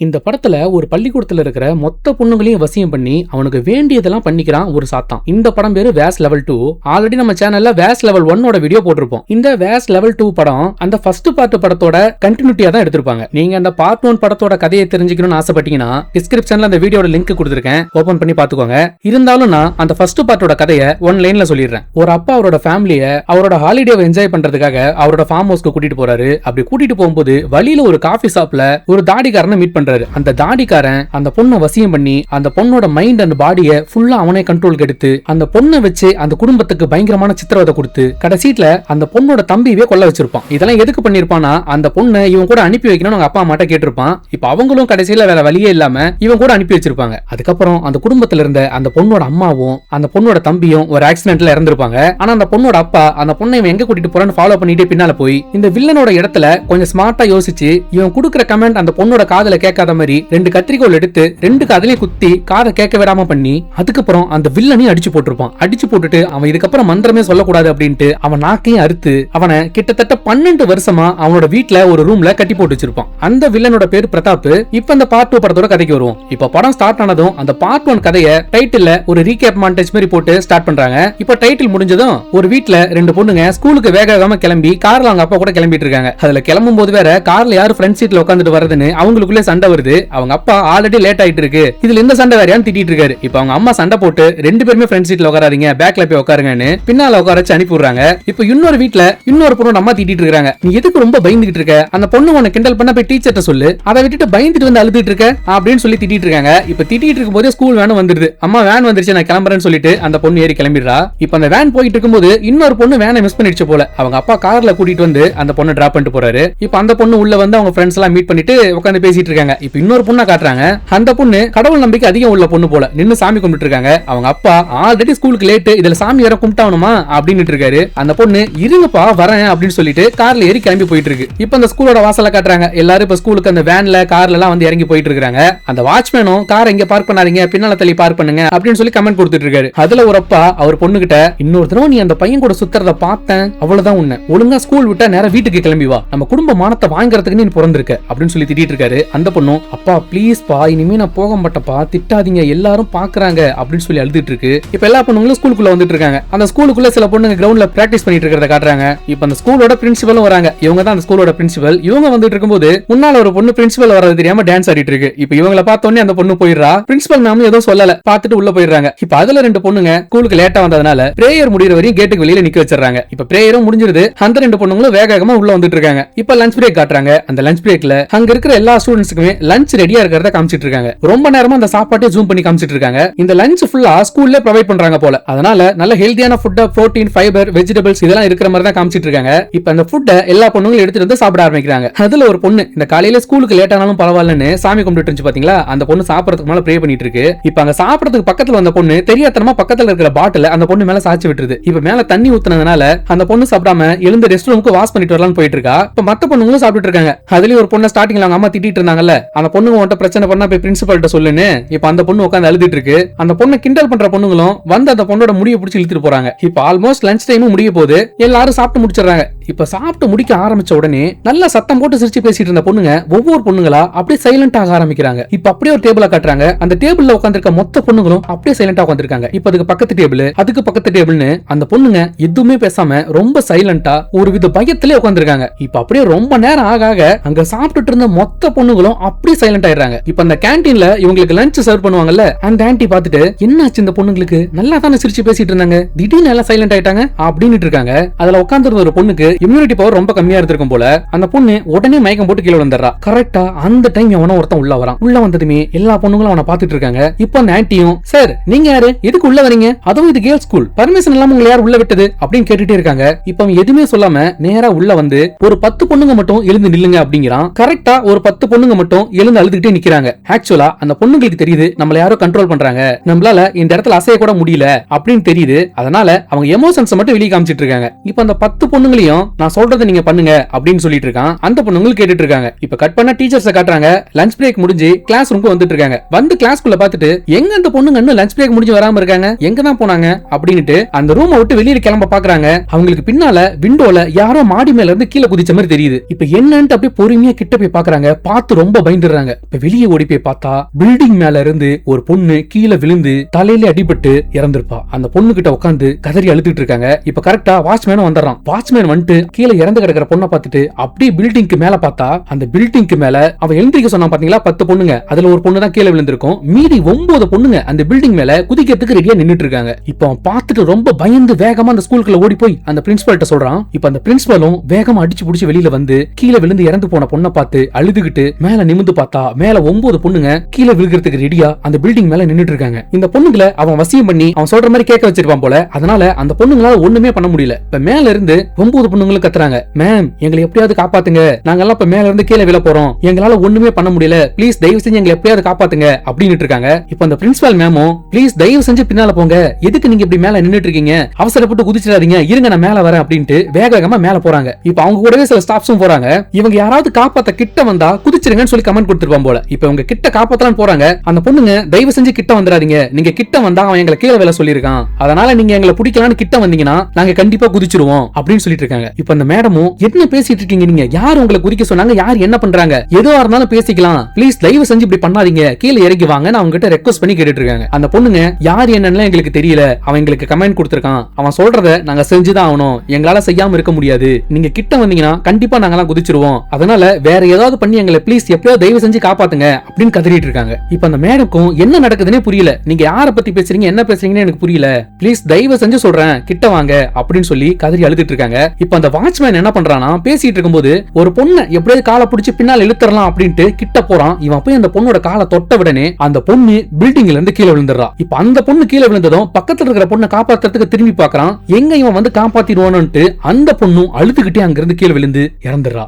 இந்த படத்துல ஒரு பள்ளிக்கூடத்துல இருக்கிற மொத்த பொண்ணுங்களையும் வசியம் பண்ணி அவனுக்கு வேண்டியதெல்லாம் பண்ணிக்கிறான் ஒரு சாத்தான். இந்த படம் பேரு வேஸ் லெவல் 2. ஆல்ரெடி நம்ம சேனல்ல வேஸ் லெவல் 1 வீடியோ போட்டிருப்போம். இந்த வேஸ் லெவல் 2 படம் அந்த ஃபர்ஸ்ட் பார்ட் படத்தோட கண்டினியூட்டியா தான் எடுத்திருப்பாங்க. நீங்க அந்த பார்ட் 1 படத்தோட கதையை தெரிஞ்சுக்கணும்னு ஆசைப்பட்டீங்கன்னா டிஸ்கிரிப்ஷன்ல அந்த வீடியோட லிங்க் கொடுத்திருக்கேன், ஓபன் பண்ணி பாத்துக்கோங்க. இருந்தாலும் நான் அந்த ஃபர்ஸ்ட் பார்ட்டோட கதையை ஒன் லைன்ல சொல்லிடுறேன். ஒரு அப்பா அவரோட ஃபேமிலியை அவரோட ஹாலிடேவை என்ஜாய் பண்றதுக்காக அவரோட ஃபார்ம் ஹவுஸ்க்கு கூட்டிட்டு போறாரு. அப்படி கூட்டிட்டு போகும்போது வழியில ஒரு காஃபி ஷாப்ல ஒரு தாடிக்காரனை மீட் பண்றாரு. அந்த தாடிக்காரன் அந்த பொண்ணை வசியம் பண்ணி அந்த பொண்ணோட மைண்ட் அண்ட் பாடியை ஃபுல்லா அவனே கண்ட்ரோலுக்கு எடுத்து அந்த பொண்ணை வச்சு அந்த குடும்பத்துக்கு பயங்கரமான சித்திரவதை கொடுத்து கடைசியில அந்த பொண்ணோட தம்பியவே கொல்ல வச்சிருப்பான். இதெல்லாம் எதுக்கு பண்ணிருப்பானா, அந்த பொண்ணை இவன் கூட அனுப்பி வைக்கணும்னு அவங்க அப்பா அம்மாட்ட கேட்டிருப்பான். இப்ப அவங்களும் கடைசியில வேற வழியே இல்லாம இவன் கூட அனுப்பி வச்சிருப்பாங்க. அதுக்கப்புறம் அந்த குடும்பத்துல இருந்த அந்த பொண்ணோட அம்மாவும் அந்த பொண்ணோட தம்பியும் ஒரு ஆக்சிடென்ட்ல இறந்திருப்பாங்க. ஆனா அந்த பொண்ணோட அப்பா அந்த பொண்ணை இவன் எங்க கூட்டிட்டு போறான்னு ஃபாலோ பண்ணிட்டே பின்னால போய் இந்த வில்லனோட இடத்துல கொஞ்சம் ஸ்மார்ட்டா யோசிச்சு இவன் கொடுக்குற கமெண்ட் அந்த பொண்ணோட காதுல கேட்காத மாதிரி 2 கத்திரிக்கோல் எடுத்து 2 காதலையும் குத்தி காதை கேட்க விடாம பண்ணி அதுக்கப்புறம் அந்த வில்லனையும் அடிச்சு போட்டிருப்பான். அடிச்சு போட்டுட்டு அவன் இதுக்கப்புறம் மந்திரமே சொல்லக்கூடாது அப்படின்ட்டு அவன் நாக்கையும் அறுத்து அவனை கிட்டத்தட்ட 12 வருஷமா அவனோட வீட்டுல ஒரு ரூம்ல கட்டி போட்டு வச்சிருப்பான். அந்த வில்லனோட பேரு பிரதாப். இப்ப அந்த பார்ட் 2 படத்தோட கதைக்கு வருவோம். இப்ப படம் ஸ்டார்ட் ஆனதும் அந்த பார்ட் 1 கதையை டைட்டில்ல ஒரு ரீகேப் மாண்டேஜ் மாதிரி போட்டு ஸ்டார்ட் பண்றாங்க. இப்ப டைட்டில் முடிஞ்சதும் ஒரு வீட்டுல 2 பொண்ணுங்க ஸ்கூலுக்கு வேகமா கிளம்பி கார்ல அவங்க அப்பா கூட கிளம்பிட்டு இருக்காங்க. அதுல கிளம்பும் போது வேற கார்ல யாரு ஃப்ரண்ட் சீட்ல உட்காந்துட்டு வரதுன்னு அவங்களுக்குள்ளே சண்டை வருது. அவங்க அப்பா ஆல்ரெடி லேட் ஆயிட்டு இருக்கு, இதுல இந்த சண்டை வேறையான்னு திட்டிட்டு இருக்காரு. இப்ப அவங்க அம்மா சண்டை போட்டு 2 பேருமே ஃப்ரண்ட் சீட்ல உட்காராதீங்க, பேக்ல போய் உட்காருங்கன்னு பின்னால உட்கார வச்சு அனுப்பி விடுறாங்க. இப்ப இன்னொரு வீட்ல இன்னொரு பொண்ணு அம்மா திட்டிட்டு இருக்காங்க. நீ எதுக்கு ரொம்ப பயந்துகிட்டு இருக்க, அந்த பொண்ணு உன்னை கிண்டல் பண்ண போய் டீச்சர்ட்ட சொல்லு, அதை விட்டுட்டு பயந்துட்டு வந்து அழுதுட்டு இருக்க அப்படின்னு சொல்லி திட்டிட்டு இருக்காங்க. இப்ப திட்டிட்டு இருக்கும் போதே ஸ்கூல் வேன் வந்துருது. அம்மா வேன் வந்துருச்சு நான் கிளம்புறேன்னு சொல்லிட்டு அந்த பொண்ணு ஏறி கிளம்பிடுறா. இப்ப அந்த வேன் போயிட்டு இருக்கும்போது இன்னொரு பொண்ணு வேனை மிஸ் பண்ணிடுச்சு போல. அவங்க அப்பா கார்ல கூட்டிட்டு வந்து அந்த பொண்ணை டிராப் பண்ணிட்டு போறாரு. இப்ப அந்த பொண்ணு உள்ள வந்து அவங்க ஃப்ரெண்ட்ஸ் எல்லாம் மீட் பண்ணிட்டு உட்காந்து பேசிட்டு இருக்காங்க. இப்ப இன்னொரு பொண்ணை காட்டுறாங்க. அந்த பொண்ணு கடவுள் நம்பிக்கை அதிகம் உள்ள பொண்ணு போல நின்னு சாமி கும்பிட்டு இருக்காங்க. அவங்க அப்பா ஆல்ரெடி ஸ்கூலுக்கு லேட், இதுல சாமி வேற கும்பிட்டாவணுமா அப்படின்னு இருக்காரு. அந்த பொண்ணு இருங்கப்பா வரேன் அப்படின்னு சொல்லிட்டு கார்ல ஏறி கிளம்பி போயிட்டு இருக்கு. இப்ப அந்த ஸ்கூலோட வாசல்ல காட்டுறாங்க. எல்லாரும் இப்ப ஸ்கூலுக்கு அந்த வேன்ல கார்ல எல்லாம் வந்து இறங்கி போயிட்டு இருக்காங்க. அந்த வாட்ச்மேனும் கார் எங்க பார்க் பண்ணாதீங்க, பின்னால தள்ளி பார்க் பண்ணுங்க அப்படின்னு சொல்லி கமெண்ட் கொடுத்துட்டு இருக்காரு. அதுல ஒரு அப்பா அவர் பொண்ணு கிட்ட இன்னொரு தடவை நீ அந்த பையன் கூட சுத்துறத பார்த்தேன், அவ்வளவுதான் உன்னை ஒழுங்கா ஸ்கூல் விட்டா நேரா வீட்டுக்கு கிளம்பி வா, நம்ம குடும்ப மானத்தை வாங்குறதுக்கு நீ பிறந்திருக்க அப்படின்னு சொல்லி திட்டிட்டு இருக்காரு. அந்த பொண்ணும் அப்பா ப்ளீஸ் பா இனிமே நான் போக மாட்டேப்பா, திட்டாதீங்க எல்லாரும் பாக்குறாங்க அப்படின்னு சொல்லி அழுதுட்டு இருக்கு. இப்ப எல்லா பொண்ணுங்களும் ஸ்கூலுக்குள்ள வந்துட்டு இருக்காங்க. அந்த ஸ்கூலுக்குள்ள சில பொண்ணுங்க கிரவுண்ட்ல பிராக்டிஸ் பண்ணிட்டு இருக்கிறத காட்டுறாங்க. இப்ப அந்த ஸ்கூலோட பிரின்சிபலும் வராங்க. இவங்க தான் அந்த ஸ்கூலோட பிரின்சிபல். இவங்க வந்துட்டு இருக்கும்போது முன்னால ஒரு பொண்ணு பிரின்சிபல் வரது தெரியாம டான்ஸ் ஆடிட்டு இருக்கு. இப்ப இவங்கள பார்த்தோன்னே அந்த பொண்ணு போயிடுறா. பிரின்சிபல் மேம் எதுவும் சொல்லல, பார்த்துட்டு உள்ள போயிடுறாங்க. இப்ப அதுல 2 பொண்ணுங்க ஸ்கூலுக்கு லேட்டா வந்ததுனால பிரேயர் முடியற வரையும் கேட்டுக்கு வெளியில நிக்க வச்சிடறாங்க. இப்ப பிரேயரும் முடிஞ்சிருது. அந்த 2 பொண்ணுங்களும் வேகமா உள்ள வந்துட்டு இருக்காங்க. இப்ப லஞ்ச் பிரேக் காட்டுறாங்க. அந்த லஞ்ச் பிரேக்ல அங்க இருக்கிற எல்லா ஸ்டூடெண்ட்ஸ்க்குமே லஞ்ச் ரெடியா இருக்கிறத காமிச்சிட்டு இருக்காங்க. ரொம்ப நேரமா அந்த சாப்பாட்டை ஜூம் பண்ணி காமிச்சிட்டு இருக்காங்க. இந்த லஞ்ச் ஃபுல்லா ஸ்கூல்ல ப்ரொவைட் பண்றாங்க போல. அதனால நல்ல ஹெல்தியான ஃபுட், புரோட்டீன், ஃபைபர், வெஜிடபிள்ஸ் இதெல்லாம் இருக்கிற மாதிரி தான் காமிச்சிட்டு இருக்காங்க. இப்ப அந்த ஃபுட்டை எல்லா பொண்ணுங்களும் எடுத்துட்டு வந்து சாப்பிட ஆரம்பிக்கிறாங்க. அதுல ஒரு பொண்ணு இந்த காலையில ஸ்கூலுக்கு லேட் ஆனாலும் பரவாயில்லன்னு சாமி கும்பிட்டு இருந்துச்சு பாத்தீங்களா, அந்த பொண்ணு சாப்பிடறதுக்கு மேல ப்ரே பண்ணிட்டு இருக்கு. இப்ப அங்க சாப்பிடறதுக்கு பக்கத்துல வந்த பொண்ணு தெரியாதனமா பக்கத்துல இருக்கிற பாட்டில அந்த பொண்ணு மேல சாச்சி விட்டுருது. இப்ப மேல தண்ணி ஊத்துனதுனால அந்த பொண்ணு சாப்பிடாம எழுந்து ரெஸ்ட் ரூமுக்கு வாஷ் பண்ணிட்டு வரலாம்னு போயிட்டு இருக்கா. இப்ப மத்த பொண்ணுங்களும் சாப்பிட்டு இருக்காங்க. அதுலயும் ஒரு பொண்ணு ஸ்டார்டிங்ல அவங்க அம்மா திட்டிட்டு இருந்தாங்கல்ல, அந்த பொண்ணுங்க உன்கிட்ட பிரச்சனை பண்ணா போய் பிரின்சிபல்ட்ட சொல்லுன்னு இப்ப அந்த பொண்ணு உட்கார்ந்து அழுதுட்டு இருக்கு. அந்த பொண்ணு கிண்டல் பண்ற பொண்ணுங்களும் வந்து அந்த பொண்ணோட முடியை பிடிச்சி இழுத்துட்டு போறாங்க. இப்ப ஆல்மோஸ்ட் லஞ்ச் டைமும் முடிய போகுது. எல்லாரும் சாப்பிட்டு முடிச்சிடறாங்க. இப்ப சாப்பிட்டு முடிக்க ஆரம்பிச்ச உடனே நல்ல சத்தம் போட்டு சிரிச்சு பேசிட்டு இருந்த பொண்ணுங்க ஒவ்வொரு பொண்ணுங்களா அப்படியே சைலண்ட் ஆக ஆரம்பிக்கிறாங்க. இப்ப அப்படியே ஒரு டேபிள காட்டுறாங்க. அந்த டேபிள்ல உட்கார்ந்திருக்க மொத்த பொண்ணுங்களும் அப்படியே சைலண்டா உட்கார்ந்திருக்காங்க. இப்ப அதுக்கு பக்கத்து டேபிள், அதுக்கு பக்கத்து டேபிள்னு அந்த பொண்ணுங்க எதுவுமே பேசாம ரொம்ப சைலண்டா ஒரு வித பயத்திலே உட்கார்ந்திருக்காங்க. இப்ப அப்படியே ரொம்ப நேரம் ஆக ஆக அங்க சாப்பிட்டுட்டு இருந்த மொத்த பொண்ணுங்களும் அப்படியே சைலண்ட் ஆயிடுறாங்க. இப்ப அந்த கேண்டீன்ல இவங்களுக்கு லஞ்ச் சர்வ் பண்ணுவாங்கல்ல, அந்த ஆன்ட்டி பார்த்துட்டு என்னாச்சு இந்த பொண்ணுங்களுக்கு, நல்லா தானே சிரிச்சு பேசிட்டு இருந்தாங்க, திடீர்னு எல்லாம் சைலண்ட் ஆயிட்டாங்க அப்படின்னு இருக்காங்க. அதுல உட்கார்ந்து ஒரு பொண்ணுக்கு இம்யூனிட்டி பவர் ரொம்ப கம்மியா இருந்திருக்கும் போல. அந்த பொண்ணு உடனே மயக்கம் போட்டு கீழே விழுந்துறா. கரெக்டா அந்த டைம் எவனோ ஒருத்தன் உள்ள வரான். உள்ள வந்ததுமே எல்லா பொண்ணுங்களும் அவனை பார்த்துட்டு இருக்காங்க. இப்போ அந்த ஆன்ட்டியும் சார் நீங்க யாரு, எதுக்கு உள்ள வரீங்க, அதுவும் இது கேர்ள்ஸ் ஸ்கூல், பர்மிஷன் இல்லாம உங்களை யார் உள்ள விட்டது அப்படின்னு கேட்டுட்டே இருக்காங்க. இப்ப அவன் எதுவுமே சொல்லாம நேரா உள்ள வந்து ஒரு 10 பொண்ணுங்க மட்டும் எழுந்து நில்லுங்க அப்படிங்கிறான். கரெக்டா ஒரு 10 பொண்ணுங்க மட்டும் எழுந்து அழுதுகிட்டே நிக்கிறாங்க. ஆக்சுவலா அந்த பொண்ணுங்களுக்கு தெரியுது நம்மள யாரோ கண்ட்ரோல் பண்றாங்க, நம்மளால இந்த இடத்துல அசைய கூட முடியல அப்படின்னு தெரியுது. அதனால அவங்க எமோஷன்ஸ் மட்டும் வெளியே காமிச்சிட்டு இருக்காங்க. இப்ப அந்த 10 பொண்ணுங்களையும் நான் சொல்றதை நீங்க பண்ணுங்க அப்படின்னு சொல்லிட்டு இருக்கான். அந்த பொண்ணுங்களும் கேட்டுட்டு இருக்காங்க. இப்ப கட் பண்ண டீச்சர்ஸ் காட்டுறாங்க. லஞ்ச் பிரேக் முடிஞ்சு கிளாஸ் ரூமுக்கு வந்துட்டு இருக்காங்க. வந்து கிளாஸ்க்குள்ள பார்த்துட்டு எங்க அந்த பொண்ணுங்க இன்னும் லஞ்ச் பிரேக் முடிஞ்சு வராம இருக்காங்க, எங்க தான் போனாங்க அப்படின்னுட்டு அந்த ரூமை விட்டு வெளியில கிளம்ப பாக்குறாங்க. அவங்களுக்கு பின்னால விண்டோல யாரோ மாடி மேல இருந்து கீழே குதிச்ச மாதிரி தெரியுது. இப்ப என்னன்னு அப்படியே பொறுமையா கிட்ட போய் பாக்குறாங்க. பார்த்து ரொம்ப பயந்துடுறாங்க. இப்ப வெளியே ஓடி போய் பார்த்தா பில்டிங் மேல இருந்து ஒரு பொண்ணு கீழே விழுந்து தலையில அடிபட்டு இறந்திருப்பா. அந்த பொண்ணு கிட்ட உட்காந்து கதறி அழுதுட்டு இருக்காங்க. இப்ப கரெக்டா வாட்ச்மேனும் வந்துடுறான். வாட்ச்மேன் வந்துட்டு கீழே இறந்து கிடக்கிற பொண்ணை பார்த்துட்டு அப்படியே பில்டிங்க்கு மேல பார்த்தா அந்த பில்டிங்க்கு மேல அவன் எழுந்திரிக்க சொன்னா பாத்தீங்களா 10 பொண்ணுங்க, அதுல ஒரு பொண்ணு தான் கீழே விழுந்திருக்கும். மீதி 9 பொண்ணுங்க அந்த பில்டிங் மேல குதிக்கிறதுக்கு ரெடியா நின்னுட்டு இருக்காங்க. இப்ப அவன் பார்த்துட்டு ரொம்ப பயந்து வேகமா அந்த ஸ்கூலுக்குள்ள ஓடி போய் அந்த பிரின்சிபல்ட்ட சொல்றான். இப்ப அந்த பிரின்சிபலும் வேகமா அடிச்சு புடிச்சு வெளியில வந்து கீழே விழுந்து இறந்து போன பொண்ணை பார்த்து அழுதுகிட்டு மேல நிமிந்து பார்த்தா மேல 9 பொண்ணுங்க கீழே விழுகிறதுக்கு ரெடியா அந்த பில்டிங் மேல நின்னுட்டு இருக்காங்க. இந்த பொண்ணுங்களை அவன் வசியம் பண்ணி அவன் சொல்ற மாதிரி கேட்க வச்சிருப்பான் போல. அதனால அந்த பொண்ணுங்களால ஒண்ணுமே பண்ண முடியல. இப்ப மேல இருந்து 9 பொண்ணுங்களும் கத்துறாங்க, மேம் எங்களை எப்படியாவது காப்பாத்துங்க, நாங்க எல்லாம் இப்ப மேல இருந்து கீழே விழ போறோம், எங்களால ஒண்ணுமே பண்ண முடியல, ப்ளீஸ் தயவு செஞ்சு எங்களை எப்படியாவது காப்பாத்துங்க அப்படின்னு இருக்காங்க. இப்ப அந்த பிரின்சிபல் மேமும் ப்ளீஸ் தயவு செஞ்சு பின்னால போங்க, எதுக்கு நீங்க இப்படி மேல நின்னுட்டு இருக்கீங்க, அவசரப்பட்டு குதிச்சிடாதீங்க, இருங்க நான் மேல வரேன் அப்படின்ட்டு வேக வேகமா மேல போறாங்க. இப்ப அவங்க கூடவே சில ஸ்டாஃப்ஸும் போறாங்க. இவங்க யாராவது காப்பாத்த கிட்ட வந்தா குதிச்சிருங்கன்னு சொல்லி கமெண்ட் கொடுத்திருப்பான் போல. இப்ப இவங்க கிட்ட காப்பாத்தலாம்னு போறாங்க. அந்த பொண்ணுங்க தயவு செஞ்சு கிட்ட வந்துடாதீங்க, நீங்க கிட்ட வந்தா அவன் எங்களை கீழே விழ சொல்லிருக்கான், அதனால நீங்க எங்களை பிடிக்கலான்னு கிட்ட வந்தீங்கன்னா நாங்க கண்டிப்பா குதிச்சிருவோம் அப்படின்னு சொல்லிட்டு இருக்காங்க. இப்ப அந்த மேடமும் என்ன பேசிட்டு இருக்கீங்க நீங்க, யார் உங்களை குதிக்க சொன்னாங்க, யார் என்ன பண்றாங்க, எதுவா இருந்தாலும் பேசிக்கலாம், ப்ளீஸ் தயவு செஞ்சு இப்படி பண்ணாதீங்க, கீழே இறங்கி வாங்க நான் அவங்க கிட்ட ரெக்வஸ்ட் பண்ணி கேட்டுட்டு இருக்காங்க. அந்த பொண்ணுங்க யார் என்னன்னு எங்களுக்கு தெரியல, அவன் எங்களுக்கு கமெண்ட் கொடுத்திருக்கான், அவன் சொல்றத நாங்க செஞ்சுதான் ஆகணும், எங்களால செய்யாம இருக்க முடியாது, நீங்க கிட்ட வந்தீங்கன்னா கண்டிப்பா நாங்கலாம் குதிச்சிருவோம், அதனால வேற ஏதாவது பண்ணி எங்களை ப்ளீஸ் எப்படியோ தயவு செஞ்சு காப்பாத்துங்க அப்படின்னு கதறிட்டு இருக்காங்க. இப்ப அந்த மேடமுக்கும் என்ன நடக்குதுன்னே புரியல, நீங்க யாரை பத்தி பேசுறீங்க என்ன பேசுறீங்கன்னு எனக்கு புரியல, ப்ளீஸ் தயவு செஞ்சு சொல்றேன் கிட்ட வாங்க அப்படின்னு சொல்லி கதறி அழுதுட்டு இருக்காங்க. இப்ப அந்த வாட்ச்மேன் என்ன பண்றானா, பேசிட்டு இருக்கும்போது ஒரு பொண்ணை எப்படியாவது காலை பிடிச்சு பின்னால் இழுத்துறலாம் அப்படின்ட்டு கிட்ட போறான். இவன் போய் அந்த பொண்ணோட காலை தொட்ட உடனே அந்த பொண்ணு பில்டிங்ல இருந்து கீழே விழுந்துடுறா. இப்ப அந்த பொண்ணு கீழே விழுந்ததும் பக்கத்துல இருக்கிற பொண்ணை காப்பாத்துறதுக்கு திரும்பி பார்க்கறான். எங்க இவன் வந்து காப்பாத்திடுவானு அந்த பொண்ணும் அழுதுகிட்டே அங்கிருந்து கீழே விழுந்து இறந்துடுறா.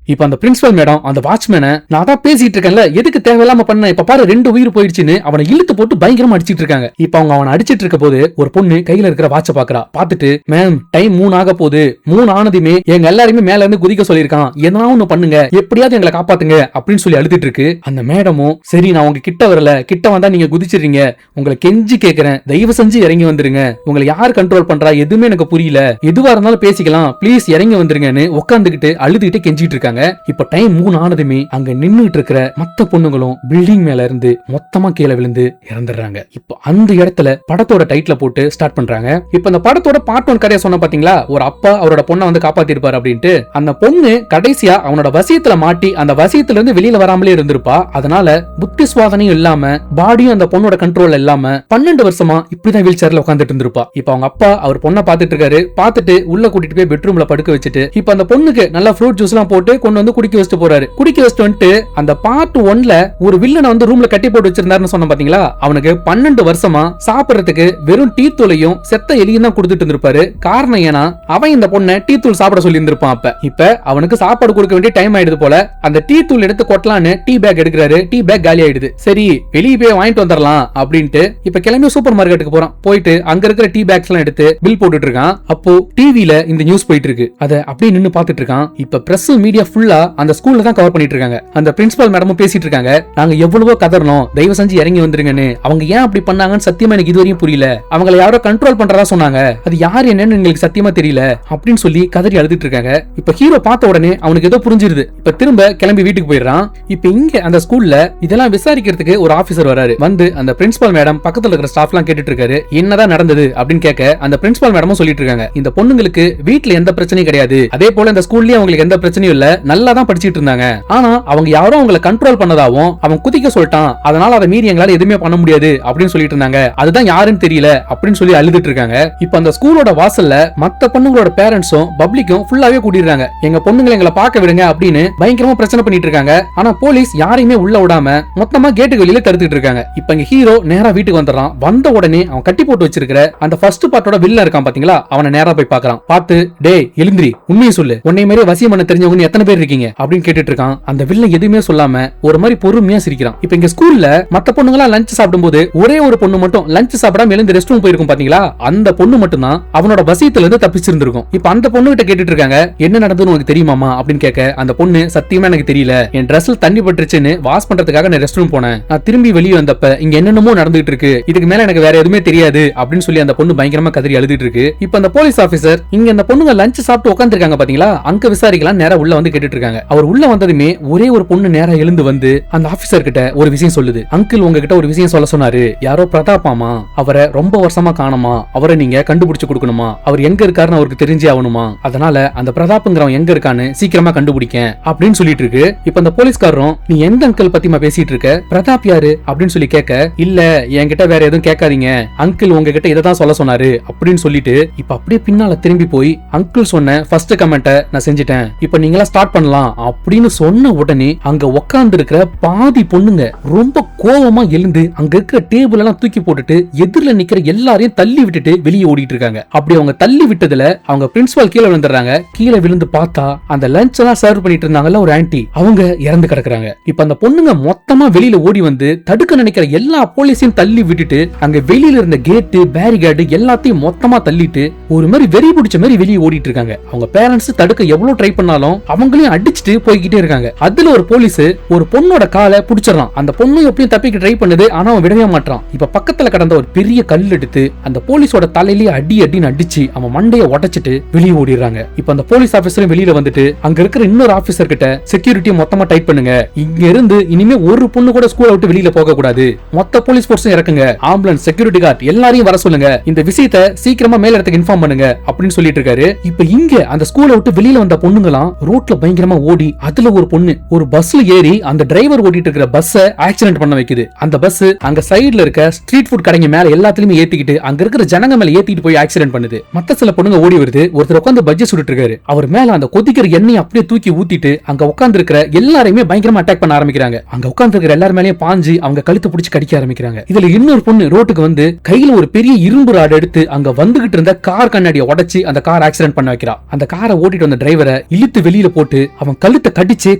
இப்ப அந்த பிரின்சிபல் மேடம் அந்த வாட்ச்மேனை நான் தான் பேசிட்டு இருக்கேன்ல, எதுக்கு தேவையில்லாம பண்ண, இப்ப பாரு 2 உயிர் போயிடுச்சுன்னு அவனை இழுத்து போட்டு பயங்கரமா அடிச்சிட்டு இருக்காங்க. இப்ப அவங்க அவனை அடிச்சிட்டு இருக்க போது ஒரு பொண்ணு கையில இருக்கிற வாட்ச பாக்குறா. பாத்துட்டு மேம் டைம் 3 ஆக போகுது, 3 ஆனதுமே எங்க எல்லாருமே மேல இருந்து குதிக்க சொல்லிருக்கான், எதனா ஒண்ணு பண்ணுங்க, எப்படியாவது எங்களை காப்பாத்துங்க அப்படின்னு சொல்லி அழுதுட்டு இருக்கு. அந்த மேடமும் சரி நான் உங்க கிட்ட வரல, கிட்ட வந்தா நீங்க குதிச்சிடுறீங்க, உங்களை கெஞ்சி கேக்குறேன் தயவு செஞ்சு இறங்கி வந்துருங்க, உங்களை யார் கண்ட்ரோல் பண்றா எதுவுமே எனக்கு புரியல, எதுவா இருந்தாலும் பேசிக்கலாம், ப்ளீஸ் இறங்கி வந்துருங்கன்னு உட்காந்துக்கிட்டு அழுதுகிட்டு கெஞ்சிட்டு இருக்காங்க. இப்ப டைம் 3 ஆனதுமே அங்க நின்னுட்டு இருக்கிற மத்த பொண்ணுங்களும் பில்டிங் மேல இருந்து மொத்தமா கீழே விழுந்து இறந்துடுறாங்க. இப்ப அந்த இடத்துல படத்தோட டைட்டில போட்டு ஸ்டார்ட் பண்றாங்க. இப்ப அந்த படத்தோட பார்ட் 1 கதையை சொன்ன பாத்தீங்களா, ஒரு அப்பா அவரோட பொண்ணை வந்து காப்பாத்திருப்பாரு அப்படின்ட்டு. அந்த பொண்ணு கடைசியா அவனோட வசியத்துல மாட்டி அந்த வசியத்துல இருந்து வெளியில வராமலே இருந்திருப்பா. அதனால புத்தி சுவாதனையும் இல்லாம பாடியும் அந்த பொண்ணோட கண்ட்ரோல் இல்லாம 12 வருஷமா இப்படிதான் வீல் சேர்ல உட்காந்துட்டு இருந்திருப்பா. இப்ப அவங்க அப்பா அவர் பொண்ணை பாத்துட்டு இருக்காரு. பாத்துட்டு உள்ள கூட்டிட்டு போய் பெட்ரூம்ல படுக்க வச்சுட்டு இப்ப அந்த பொண்ணுக்கு நல்லா ஃப்ரூட் ஜூஸ் எல்லாம் போட்டு கொண்டு வந்து குடிக்க வச்சுட்டு போறாரு. குடிக்க வச்சுட்டு வந்துட்டு அந்த பார்ட் 1ல ஒரு வில்லனை வந்து ரூம்ல கட்டி போட்டு வச்சிருந்தாருன்னு சொன்ன பாத்தீங்களா, அவனுக்கு 12 வருஷமா சாப்பிடறதுக்கு வெறும் டீ தூளையும் செத்த எலியும் தான் கொடுத்துட்டு இருந்திருப்பாரு. காரணம் ஏன்னா அவன் இந்த பொண்ணை டீ தூள் சாப்பிட சொல்லி இருந்திருப்பான். இப்ப அவனுக்கு சாப்பாடு கொடுக்க வேண்டிய டைம் ஆயிடுது போல. அந்த டீ தூள் எடுத்து கொட்டலான்னு டீ பேக் எடுக்கிறாரு. டீ பேக் காலி ஆயிடுது. சரி வெளியே போய் வாங்கிட்டு வந்துடலாம் அப்படின்ட்டு இப்ப கிளம்பி சூப்பர் மார்க்கெட்டுக்கு போறான். போயிட்டு அங்க இருக்கிற டீ பேக்ஸ் எல்லாம் எடுத்து பில் போட்டுட்டு இருக்கான். அப்போ டிவில இந்த நியூஸ் போயிட்டு இருக்கு. அத அப்படியே நின்னு பாத்துட்டு இருக்கான். இப்ப பிரஸ் மீடியா ஃபுல்லா அந்த ஸ்கூல்ல தான் கவர் பண்ணிட்டு இருக்காங்க. அந்த பிரின்சிபல் மேடமும் பேசிட்டு இருக்காங்க, நாங்க எவ்வளவோ கதறணும் தயவு செஞ்சு இறங்கி வந்துருங்கன்னு, அவங்க ஏன் அப்படி பண்ணாங்கன்னு சத்தியமா எனக்கு இதுவரையும் புரியல, அவங்களை யாரோ கண்ட்ரோல் பண்றதா சொன்னாங்க, அது யார் என்னன்னு எங்களுக்கு சத்தியமா தெரியல அப்படின்னு சொல்லி கதறி அழுதுட்டு இருக்காங்க. இப்ப ஹீரோ பார்த்த உடனே அவனுக்கு ஏதோ புரிஞ்சிருது. இப்ப திரும்ப கிளம்பி வீட்டுக்கு போயிடுறான். இப்ப இங்க அந்த ஸ்கூல்ல இதெல்லாம் விசாரிக்கிறதுக்கு ஒரு ஆபீசர் வராரு. வந்து அந்த பிரின்சிபல் மேடம் பக்கத்துல இருக்கிற ஸ்டாஃப் எல்லாம் கேட்டுட்டு இருக்காரு, என்னதான் நடந்தது அப்படின்னு கேட்க அந்த பிரின்சிபல் மேடமும் சொல்லிட்டு இருக்காங்க, இந்த பொண்ணுங்களுக்கு வீட்டுல எந்த பிரச்சனையும் கிடையாது, அதே போல இந்த ஸ்கூல்லயும் அவங்களுக்கு எந்த பிரச்சனையும் இல்ல, நல்லா தான் படிச்சிட்டு இருந்தாங்க, ஆனா அவங்க யாரோ அவங்களை கண்ட்ரோல் பண்ணதாவும் அவன் குதிக்க சொல்லிட்டான், அதனால அதை மீறி எங்களால எதுவுமே பண்ண முடியாது அப்படின்னு சொல்லிட்டு இருந்தாங்க, அதுதான் யாருன்னு தெரியல அப்படின்னு சொல்லி அழுதுட்டு இருக்காங்க. இப்ப அந்த ஸ்கூலோட வாசல்ல மத்த பொண்ணுங்களோட பேரண்ட்ஸும் பப்ளிக்கும் ஃபுல்லாவே கூட்டிடுறாங்க. எங்க பொண்ணுங்களை எங்களை பார்க்க விடுங்க அப்படின்னு பயங்கரமா பிரச்சனை பண்ணிட்டு இருக்காங்க. ஆனா போலீஸ் யாரையுமே உள்ள விடாம மொத்தமா கேட்டுக்கு வெளியில தடுத்துட்டு இருக்காங்க. இப்ப இங்க ஹீரோ நேரா வீட்டுக்கு வந்துடுறான். வந்த உடனே அவன் கட்டி போட்டு வச்சிருக்கிற அந்த ஃபர்ஸ்ட் பார்ட்டோட வில்லன் இருக்கான் பாத்தீங்களா, அவனை நேரா போய் பார்க்கறான். பார்த்து டேய் எழுந்திரி, உண்மையை சொல்லு, உன்னை மாதிரி வசியம் பண்ண தெரிஞ்சவங்க எத்தனை பேர் இருக்கீங்க அப்படின்னு கேட்டுட்டு இருக்கான். அந்த வில்லன் எதுவுமே சொல்லாம ஒரு மாதிரி பொறுமையா சிரிக்கிறான். இப்ப இங்க ஸ்கூல்ல மத்த பொண்ணுங்களா லஞ்ச் சாப்பிடும்போது ஒரே ஒரு பொண்ணு மட்டும் லஞ்ச் சாப்பிடாம எழுந்து ரெஸ்ட் ரூம் போயிருக்கும் பாத்தீங்களா, அந்த பொண்ணு மட்டும் தான் அவனோட வசியத்துல இருந்து தப்பிச்சிருந்திருக்கும். இப்ப அந்த பொண்ணு கிட்ட கேட்டுட்டு இருக்காங்க, என்ன நடந்ததுன்னு உனக்கு தெரியுமாமா அப்படின்னு கேட்க அந்த பொண்ணு சத்தியமா எனக்கு தெரியல, என் டிரெஸ்ல தண்ணி பட்டுருச்சுன்னு வாஷ் பண்றதுக்காக நான் ரெஸ்ட் ரூம் போனேன், நான் திரும்பி வெளியே வந்தப்ப இங்க என்னென்னமோ நடந்துட்டு இருக்கு, இதுக்கு மேல எனக்கு வேற எதுவுமே தெரியாது அப்படின்னு சொல்லி அந்த பொண்ணு பயங்கரமா கதறி அழுதுட்டு இருக்கு. இப்ப அந்த போலீஸ் ஆபீசர் இங்க அந்த பொண்ணுங்க லஞ்ச் சாப்பிட்டு உட்கார்ந்திருக்காங்க பாத்தீங்களா, அங்க விசாரிக்கலாம் நேரா உள்ள வந்து கேட்டுட்டு இருக்காங்க. அவர் உள்ள வந்ததுமே ஒரே ஒரு பொண்ணு நேரா எழுந்து வந்து அந்த ஆபீசர் கிட்ட ஒரு விஷயம் சொல்லுது. அங்கிள் உங்ககிட்ட ஒரு விஷயம் சொல்ல சொன்னாரு, யாரோ பிரதாப்பாமா, அவரை ரொம்ப வருஷமா காணோமா, அவரை நீங்க கண்டுபிடிச்சு கொடுக்கணுமா, அவர் எங்க இருக்காருன்னு அவருக்கு தெரிஞ்சே ஆகணுமா, அதனால அந்த பிரதாப்ங்கிறவன் எங்க இருக்கான்னு சீக்கிரமா கண்டுபிடிக்க அப்படின்னு சொல்லிட்டு இருக்கு. இப்ப அந்த போலீஸ்காரரும் நீ எந்த அங்கிள் பத்திமா பேசிட்டு இருக்க, பிரதாப் யாரு அப்படின்னு சொல்லி கேட்க, இல்ல என்கிட்ட வேற எதுவும் கேட்காதீங்க, அங்கிள் உங்ககிட்ட இததான் சொல்ல சொன்னாரு அப்படின்னு சொல்லிட்டு இப்ப அப்படியே பின்னால திரும்பி போய் அங்கிள் சொன்ன ஃபர்ஸ்ட் கமெண்ட்டை நான் செஞ்சுட்டேன், இப்ப நீங்களா ஸ்டார்ட் பண்ணலாம் அப்படின்னு சொன்ன உடனே அங்க உட்கார்ந்து இருக்கிற பாதி பொண்ணுங்க ரொம்ப கோவமா எழுந்து அங்க இருக்கிற டேபிள் எல்லாம் தூக்கி போட்டுட்டு எதிரில நிக்கிற எல்லாரையும் தள்ளி விட்டுட்டு வெளியே ஓடிட்டு இருக்காங்க. அப்படி அவங்க தள்ளி விட்டதுல அவங்க பிரின்சிபால் கீழே விழுந்துறாங்க. கீழே விழுந்து பார்த்தா அந்த லஞ்ச் எல்லாம் சர்வ் பண்ணிட்டு இருந்தாங்கல்ல ஒரு ஆன்ட்டி, அவங்க இறந்து கிடக்குறாங்க. இப்ப அந்த பொண்ணுங்க மொத்தமா வெளியில ஓடி வந்து தடுக்க நினைக்கிற எல்லா போலீஸையும் தள்ளி விட்டுட்டு அங்க வெளியில இருந்த கேட்டு பேரிகார்டு எல்லாத்தையும் மொத்தமா தள்ளிட்டு ஒரு மாதிரி வெறி பிடிச்ச மாதிரி வெளியே ஓடிட்டு இருக்காங்க. அவங்க பேரண்ட்ஸ் தடுக்க எவ்வளவு ட்ரை பண்ணாலும் அவங்களையும் அடிச்சுட்டு போய்கிட்டே இருக்காங்க. அதுல ஒரு போலீஸ் ஒரு பொண்ணோட காலை புடிச்சிடறான். அந்த பொண்ணு எப்படியும் தப்பிக்க ட்ரை பண்ணுது, ஆனா அவன் விடவே மாட்டான். இப்ப பக்கத்துல கடந்த ஒரு பெரிய கல் எடுத்து அந்த போலீஸோட தலையிலேயே அடி அடின்னு அடிச்சு அவன் மண்டைய உடைச்சிட்டு வெளியே ஓடிடுறாங்க. இப்ப அந்த போலீஸ் ஆபீசரும் வெளியில வந்துட்டு அங்க இருக்கிற இன்னொரு ஆபீசர் கிட்ட செக்யூரிட்டி மொத்தமா டைட் பண்ணுங்க, இங்க இருந்து இனிமே ஒரு பொண்ணு கூட ஸ்கூலை விட்டு வெளியில போக கூடாது, மொத்த போலீஸ் போர்ஸும் இறக்குங்க, ஆம்புலன்ஸ் செக்யூரிட்டி கார்டு எல்லாரையும் வர சொல்லுங்க, இந்த விஷயத்தை சீக்கிரமா மேல இடத்துக்கு இன்ஃபார்ம் பண்ணுங்க அப்படின்னு சொல்லிட்டு இருக்காரு. இப்ப இங்க அந்த ஸ்கூலை விட்டு வெளியில வந்த பொண்ணுங்களாம் ரோட்ல பயங்கரமா ஓடி அதுல ஒரு பொண்ணு ஒரு பஸ்ல ஏறி அந்த டிரைவர் ஓட்டிட்டு இருக்கிற பஸ்ஸ ஆக்சிடென்ட் பண்ண வைக்குது. அந்த பஸ் அங்க சைடுல இருக்க ஸ்ட்ரீட் ஃபுட் கடைங்க மேல எல்லாத்துலயுமே ஏத்திக்கிட்டு அங்க இருக்கிற ஜனங்க மேல ஏத்திட்டு போய் ஆக்சிடென்ட் பண்ணுது. மத்த சில பொண்ணுங்க ஓடி வருது. ஒருத்தர் உட்கார்ந்து பஜ்ஜி சுட்டுட்டு இருக்காரு. அவர் மேல அந்த கொதிக்கிற எண்ணெய் அப்படியே தூக்கி ஊத்திட்டு அங்க உட்கார்ந்து இருக்கிற எல்லாரையுமே பயங்கரமா அட்டாக் பண்ண ஆரம்பிக்கிறாங்க. அங்க உட்கார்ந்து இருக்கிற எல்லார் மேலயும் பாஞ்சு அவங்க கழுத்து பிடிச்சு கடிக்க ஆரம்பிக்கிறாங்க. இதுல இன்னொரு பொண்ணு ரோட்டுக்கு வந்து கையில ஒரு பெரிய இரும்பு ராடு எடுத்து அங்க வந்துகிட்டு இருந்த கார் கண்ணாடியை உடைச்சு அந்த கார் ஆக்சிடென்ட் பண்ண வைக்கிறா. அந்த காரை ஓட்டிட்டு வந்த டிரைவரை இழுத்து வெளியில போட்டு அவன் கழுத்தை கடிச்சே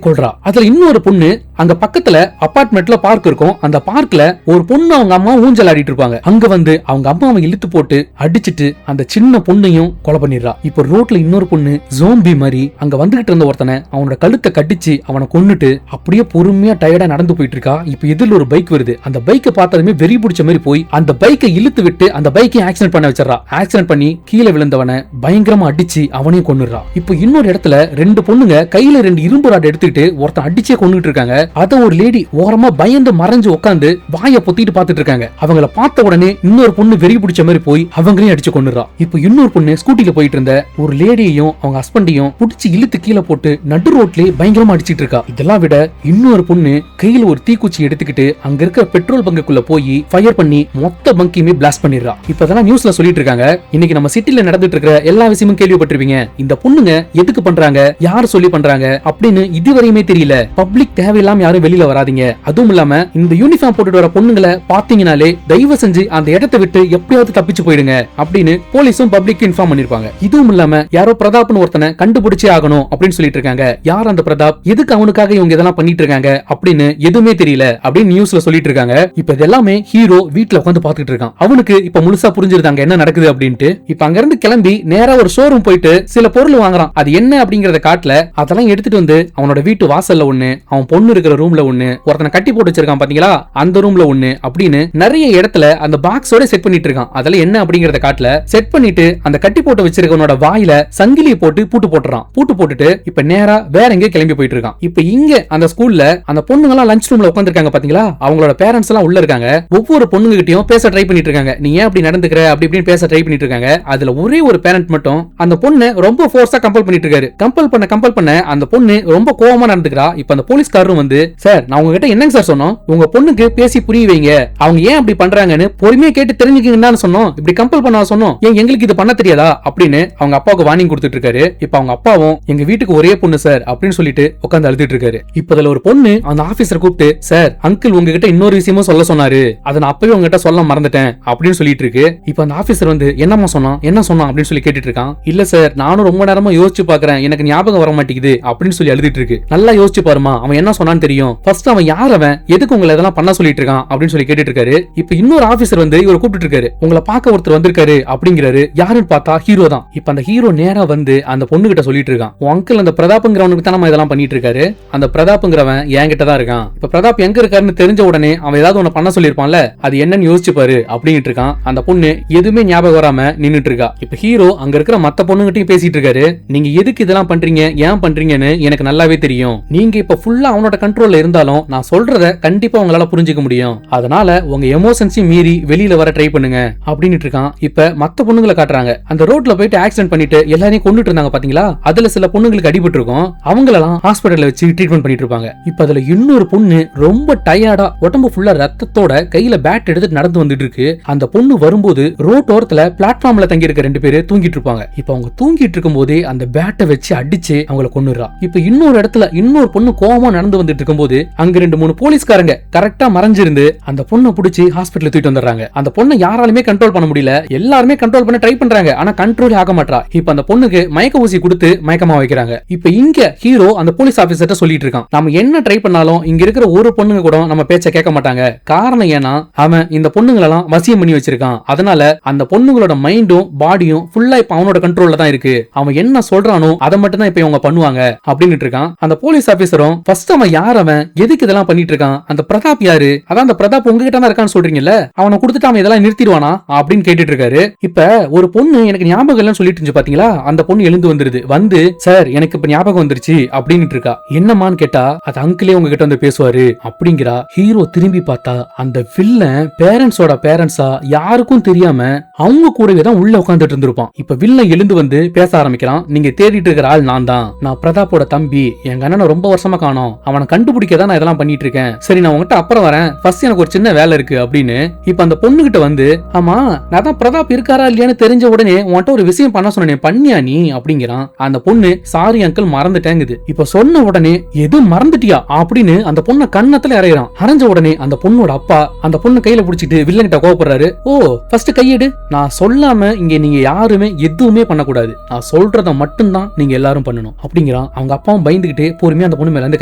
கொல்றா. அதுல இன்னொரு பொண்ணு அங்க பக்கத்துல அபார்ட்மெண்ட்ல பார்க் இருக்கும். அந்த பார்க்ல ஒரு பொண்ணு அவங்க அம்மா ஊஞ்சல் ஆடிட்டு இருப்பாங்க. அங்க வந்து அவங்க அம்மாவை இழுத்து போட்டு அடிச்சிட்டு அந்த சின்ன பொண்ணையும் கொலை பண்ணிடுறா. இப்ப ரோட்ல இன்னொரு பொண்ணு ஜோம்பி மாதிரி அங்க வந்துகிட்டு இருந்த ஒருத்தனை அவனோட கழுத்தை கடிச்சு அவனை கொன்னுட்டு அப்படியே பொறுமையா டயர்டா நடந்து போயிட்டு இருக்கா. இப்ப எதிரில் ஒரு பைக் வருது. அந்த பைக்கை பார்த்ததுமே வெறி பிடிச்ச மாதிரி போய் அந்த பைக்கை இழுத்து விட்டு அந்த பைக்கை ஆக்சிடென்ட் பண்ண வச்சிடறா. ஆக்சிடென்ட் பண்ணி கீழே விழுந்தவனை பயங்கரமா அடிச்சு அவனையும் கொன்னுடுறா. இப்ப இன்னொரு இடத்துல ரெண்டு பொண்ணுங்க கையில ரெண்டு இரும்பு ராடு எடுத்துக்கிட்டு ஒருத்தன் அடிச்சே கொன்னுட்டு இருக்காங்க. அத ஒரு லேடி ஓரமா பயந்து மறைஞ்சு உட்கார்ந்து வாயை பொத்திட்டு பாத்துட்டு இருக்காங்க. அவங்கள பார்த்த உடனே இன்னொரு பொண்ணு வெறி பிடிச்ச மாதிரி போய் அவங்களையும் அடிச்சு கொன்னுறா. இப்ப இன்னொரு பொண்ணு ஸ்கூட்டில போயிட்டு இருந்த ஒரு லேடியையும் அவங்க ஹஸ்பண்டையும் புடிச்சு இழுத்து கீழே போட்டு நடு ரோட்லயே பயங்கரமா அடிச்சிட்டு இருக்கா. இதெல்லாம் விட இன்னொரு பொண்ணு கையில ஒரு தீக்குச்சி எடுத்துக்கிட்டு அங்க இருக்கிற பெட்ரோல் பங்குக்குள்ள போய் ஃபயர் பண்ணி மொத்த பங்கையுமே பிளாஸ்ட் பண்ணிடுறா. இப்ப அதெல்லாம் நியூஸ்ல சொல்லிட்டு இருக்காங்க. இன்னைக்கு நம்ம சிட்டில நடந்துட்டு இருக்கிற எல்லா விஷயமும் கேள்விப்பட்டிருப்பீங்க. இந்த பொண்ணுங்க எதுக்கு பண்றாங்க, யார் சொல்லி பண்றாங்க அப்படின்னு இதுவரையுமே தெரியல. பப்ளிக் தேவையில்லாம யாரும் வெளியில வராதீங்க. அதுவும் இல்லாம இந்த யூனிஃபார்ம் போட்டுட்டு வர பொண்ணுங்களை பாத்தீங்கனாலே தயவு செஞ்சு அந்த இடத்தை விட்டு எப்படியாவது தப்பிச்சு போயிடுங்க அப்படின்னு போலீஸும் பப்ளிக் இன்ஃபார்ம் பண்ணிருப்பாங்க. இதுவும் இல்லாம யாரோ பிரதாப்னு ஒருத்தனை கண்டுபிடிச்சே ஆகணும் அப்படின்னு சொல்லிட்டு இருக்காங்க. யார் அந்த பிரதாப், எதுக்கு அவனுக்காக இவங்க இதெல்லாம் பண்ணிட்டு இருக்காங்க அப்படின்னு எதுவுமே தெரியல அப்படின்னு நியூஸ்ல சொல்லிட்டு இருக்காங்க. இப்ப இதெல்லாமே ஹீரோ வீட்ல உட்கார்ந்து பாத்துட்டு இருக்கான். அவனுக்கு இப்ப முழுசா புரிஞ்சிருந்தாங்க என்ன நடக்குது அப்படின்ட்டு. இப்ப அங்க இருந்து கிளம்பி நேரா ஒரு ஷோரூம் போயிட்டு சில பொருள் வாங்குறான். அது என்ன அப்படிங்கறத காட்டல அதெல்லாம் எடுத்துட்டு வந்து அவனோட வீட்டு வாசல்ல ஒண்ணு, அவன் பொண்ணு இருக்கிற ரூம்ல ஒண்ணு, ஒருத்தனை கட்டி போட்டு வச்சிருக்கான் பாத்தீங்களா அந்த ரூம்ல ஒண்ணு அப்படின்னு நிறைய இடத்துல அந்த பாக்ஸோட செட் பண்ணிட்டு இருக்கான். அதெல்லாம் என்ன அப்படிங்கறத காட்டல செட் பண்ணிட்டு அந்த கட்டி போட்டு வச்சிருக்கவனோட வாயில சங்கிலியை போட்டு பூட்டு போட்டுறான். பூட்டு போட்டுட்டு இப்ப நேரா வேற எங்க கிளம்பி போயிட்டு இருக்கான். இப்ப இங்க அந்த ஸ்கூல்ல அந்த பொண்ணுங்க எல்லாம் லஞ்ச் ரூம்ல உட்கார்ந்திருக்காங்க பாத்தீங்களா, அவங்களோட பேரண்ட்ஸ் எல்லாம் உள்ள இருக்காங்க. ஒவ்வொரு பொண்ணுங்க கிட்டயும் பேச ட்ரை பண்ணிட்டு இருக்காங்க. நீ ஏன் அப்படி நடந்துக்கிற அப்படி இப்படின்னு பேச ட்ரை பண்ணிட்டு இருக்காங்க. அதுல ஒரே ஒரு பேரண்ட் மட்டும் அந்த பொண்ணு ரொம்ப ஃபோர்ஸா கம்பல் பண்ணிட்டு இருக்காரு. கம்பல் பண்ண அந்த பொண்ணு ரொம்ப கோவமா நடந்துக்கிறா. இப்ப அந்த போலீஸ்காரரும் வந்து, சார் நான் உங்ககிட்ட என்னங்க சார் சொன்னோம், உங்க பொண்ணுக்கு பேசி புரிய வைங்க, அவங்க ஏன் அப்படி பண்றாங்கன்னு பொறுமையா கேட்டு தெரிஞ்சுக்கீங்கன்னு சொன்னோம், இப்படி கம்பல் பண்ண சொன்னோம், ஏன் எங்களுக்கு இது பண்ண தெரியாதா அப்படின்னு அவங்க அப்பாவுக்கு வார்னிங் கொடுத்துட்டு இருக்காரு. இப்ப அவங்க அப்பாவும் எங்க வீட்டுக்கு ஒரே பொண்ணு சார் அப்படின்னு சொல்லிட்டு உட்கார்ந்து அழுதுட்டு இருக்காரு. இப்ப அதுல ஒரு பொண்ணு அந்த ஆபீசரை கூப்பிட்டு, சார் அங்கிள் உங்ககிட்ட இன்னொரு விஷயமும் சொல்ல சொன்னாரு, அதை நான் அப்பவே உங்ககிட்ட சொல்ல மறந்துட்டேன் அப்படின்னு சொல்லிட்டு இருக்கு. இப்ப அந்த ஆபீசர் வந்து என்னமா சொன்னான் என்ன சொன்னான் அப்படின்னு சொல்லி கேட்டுட்டு இருக்கான். இல்ல சார் நானும் ரொம்ப நேரமா யோசிச்சு பாக்குறேன், எனக்கு ஞாபகம் வர மாட்டேங்குது அப்படின்னு சொல்லி அழுதுட்டு இருக்கு. நல்லா யோசிச்சு பாருமா அவன் என்ன சொன்னான்னு தான் தெரியும். ஃபர்ஸ்ட் அவன் யார், அவன் எதுக்கு உங்களை இதெல்லாம் பண்ண சொல்லிட்டு இருக்கான் அப்படின்னு சொல்லி கேட்டுட்டு இருக்காரு. இப்ப இன்னொரு ஆபீசர் வந்து இவரை கூப்பிட்டு இருக்காரு. உங்களை பார்க்க ஒருத்தர் வந்திருக்காரு அப்படிங்கிறாரு. யாருன்னு பார்த்தா ஹீரோ தான். இப்ப அந்த ஹீரோ நேரா வந்து அந்த பொண்ணு கிட்ட சொல்லிட்டு இருக்கான், உன் அங்கிள் அந்த பிரதாப்ங்கிறவனுக்கு தான் நம்ம இதெல்லாம் பண்ணிட்டு இருக்காரு. அந்த பிரதாப்ங்கிறவன் என்கிட்ட தான் இருக்கான். இப்ப பிரதாப் எங்க இருக்காருன்னு தெரிஞ்ச உடனே அவன் ஏதாவது ஒண்ணு பண்ண சொல்லிருப்பான்ல, அது என்னன்னு யோசிச்சு பாரு அப்படின்ட்டு இருக்கான். அந்த பொண்ணு எதுவுமே ஞாபகம் வராம நின்னுட்டு இருக்கா. இப்ப ஹீரோ அங்க இருக்கிற மத்த பொண்ணுகிட்டையும் பேசிட்டு இருக்காரு. நீங்க எதுக்கு இதெல்லாம் பண்றீங்க, ஏன் பண்றீங்கன்னு எனக்கு நல்லாவே தெரியும். நீங்க இப்ப ஃபுல்லா அவனோட கண்ட்ரோல்ல இருந்தாலும் நான் சொல்றத கண்டிப்பா உங்களால புரிஞ்சுக்க முடியும். அதனால உங்க எமோஷன்ஸையும் மீறி வெளியில வர ட்ரை பண்ணுங்க அப்படின்னு இருக்கான். இப்ப மத்த பொண்ணுங்களை காட்டுறாங்க. அந்த ரோட்ல போயிட்டு ஆக்சிடென்ட் பண்ணிட்டு எல்லாரையும் கொண்டுட்டு இருந்தாங்க பாத்தீங்களா, அதுல சில பொண்ணுங்களுக்கு அடிபட்டு இருக்கும். அவங்களெல்லாம் ஹாஸ்பிட்டல்ல வச்சு ட்ரீட்மெண்ட் பண்ணிட்டு இருப்பாங்க. இப்ப அதுல இன்னொரு பொண்ணு ரொம்ப டயர்டா உடம்பு ஃபுல்லா ரத்தத்தோட கையில பேட் எடுத்து நடந்து வந்துட்டு இருக்கு. அந்த பொண்ணு வரும்போது ரோட் ஓரத்துல பிளாட்ஃபார்ம்ல தங்கி இருக்க 2 பேரு தூங்கிட்டு இருப்பாங்க. இப்ப அவங்க தூங்கிட்டு இருக்கும் போதே அந்த பேட்டை வச்சு அடிச்சு அவங்களை கொன்னுறா. இப்ப இன்னொரு இடத்துல இன்னொரு பொண்ணு கோவமா நடந்து வந்துட்டு இருக்கும்போது அங்க 2-3 போலீஸ்காரங்க கரெக்டா மறைஞ்சிருந்து அந்த பொண்ணை பிடிச்சி ஹாஸ்பிட்டல் தூக்கிட்டு வந்துடுறாங்க. அந்த பொண்ணை யாராலுமே கண்ட்ரோல் பண்ண முடியல. எல்லாருமே கண்ட்ரோல் பண்ண ட்ரை பண்றாங்க, ஆனா கண்ட்ரோல் ஆக மாட்டா. இப்ப அந்த பொண்ணுக்கு மயக்க ஊசி கொடுத்து மயக்கமா வைக்கிறாங்க. இப்ப இங்க ஹீரோ அந்த போலீஸ் ஆபீசர்ட்ட சொல்லிட்டு இருக்கான், நம்ம என்ன ட்ரை பண்ணாலும் இங்க இருக்கிற ஒரு பொண்ணுங்க கூட நம்ம பேச்ச கேட்க மாட்டாங்க. காரணம் ஏன்னா அவன் இந்த பொண்ணுங்களெல்லாம் வசியம் பண்ணி வச்சிருக்கான். அதனால அந்த பொண்ணுங்களோட மைண்டும் பாடியும் ஃபுல்லா இப்ப அவனோட கண்ட்ரோல்ல தான் இருக்கு. அவன் என்ன சொல்றானோ அதை மட்டும் தான் இப்ப இவங்க பண்ணுவாங்க அப்படின்னு இருக்கான். அந்த போலீஸ் ஆபீசரும் ஃபர்ஸ்ட் அவன் யார், அவன் எதுக்கு இதெல்லாம் பண்ணிட்டு இருக்கான், அந்த பிரதாப் யாரு, அதான் அந்த பிரதாப் உங்ககிட்ட தான் இருக்கான்னு சொல்றீங்கல்ல, அவனை கொடுத்துட்டு அவன் இதெல்லாம் நிறுத்திடுவானா அப்படின்னு கேட்டுட்டு இருக்காரு. இப்ப ஒரு பொண்ணு எனக்கு ஞாபகம் இல்லைன்னு சொல்லிட்டு இருந்துச்சு பாத்தீங்களா, அந்த பொண்ணு எழுந்து வந்துருது. வந்து சார் எனக்கு இப்ப ஞாபகம் வந்துருச்சு அப்படின்னு இருக்கா. என்னமான்னு கேட்டா அது அங்கிளே உங்ககிட்ட வந்து பேசுவாரு அப்படிங்கிறா. ஹீரோ திரும்பி பார்த்தா அந்த வில்லன் பேரண்ட்ஸோட பேரண்ட்ஸா யாருக்கும் தெரியாம அவங்க கூடவே தான் உள்ள உட்கார்ந்துட்டு இருந்திருப்பான். இப்ப வில்லன் எழுந்து வந்து பேச ஆரம்பிக்கிறான். நீங்க தேடிட்டு இருக்கிற ஆள் நான் தான். நான் பிரதாப்போட தம்பி. எங்க அண்ணனை ரொம்ப வருஷமா காணோம். அவனை கண்டுபிடிக்க தான் நான் இதெல்லாம் பண்ணிட்டு இருக்கேன். சரி நான் உங்ககிட்ட அப்புறம் வரேன். ஃபர்ஸ்ட் எனக்கு ஒரு சின்ன வேலை இருக்கு அப்படின்னு. இப்ப அந்த பொண்ணு கிட்ட வந்து, ஆமா நான் தான் பிரதாப் இருக்காரா இல்லையான்னு தெரிஞ்ச உடனே உன்கிட்ட ஒரு விஷயம் பண்ண சொன்னேன், பண்ணியா நீ அப்படிங்கிறான். அந்த பொண்ணு சாரி அங்கிள் மறந்துட்டேங்குது. இப்ப சொன்ன உடனே எது மறந்துட்டியா அப்படின்னு அந்த பொண்ணை கண்ணத்துல அறையிறான். அரைஞ்ச உடனே அந்த பொண்ணோட அப்பா அந்த பொண்ணு கையில பிடிச்சிட்டு வில்லன் கிட்ட கோவப்படுறாரு. ஓ ஃபர்ஸ்ட் கையெடு, நான் சொல்லாம இங்க நீங்க யாருமே எதுவுமே பண்ணக்கூடாது, நான் சொல்றத மட்டும்தான் நீங்க எல்லாரும் பண்ணணும் அப்படிங்கிறான். அவங்க அப்பாவும் பயந்துகிட்டே பொறுமையா அந்த பொண்ணு மேல இருந்து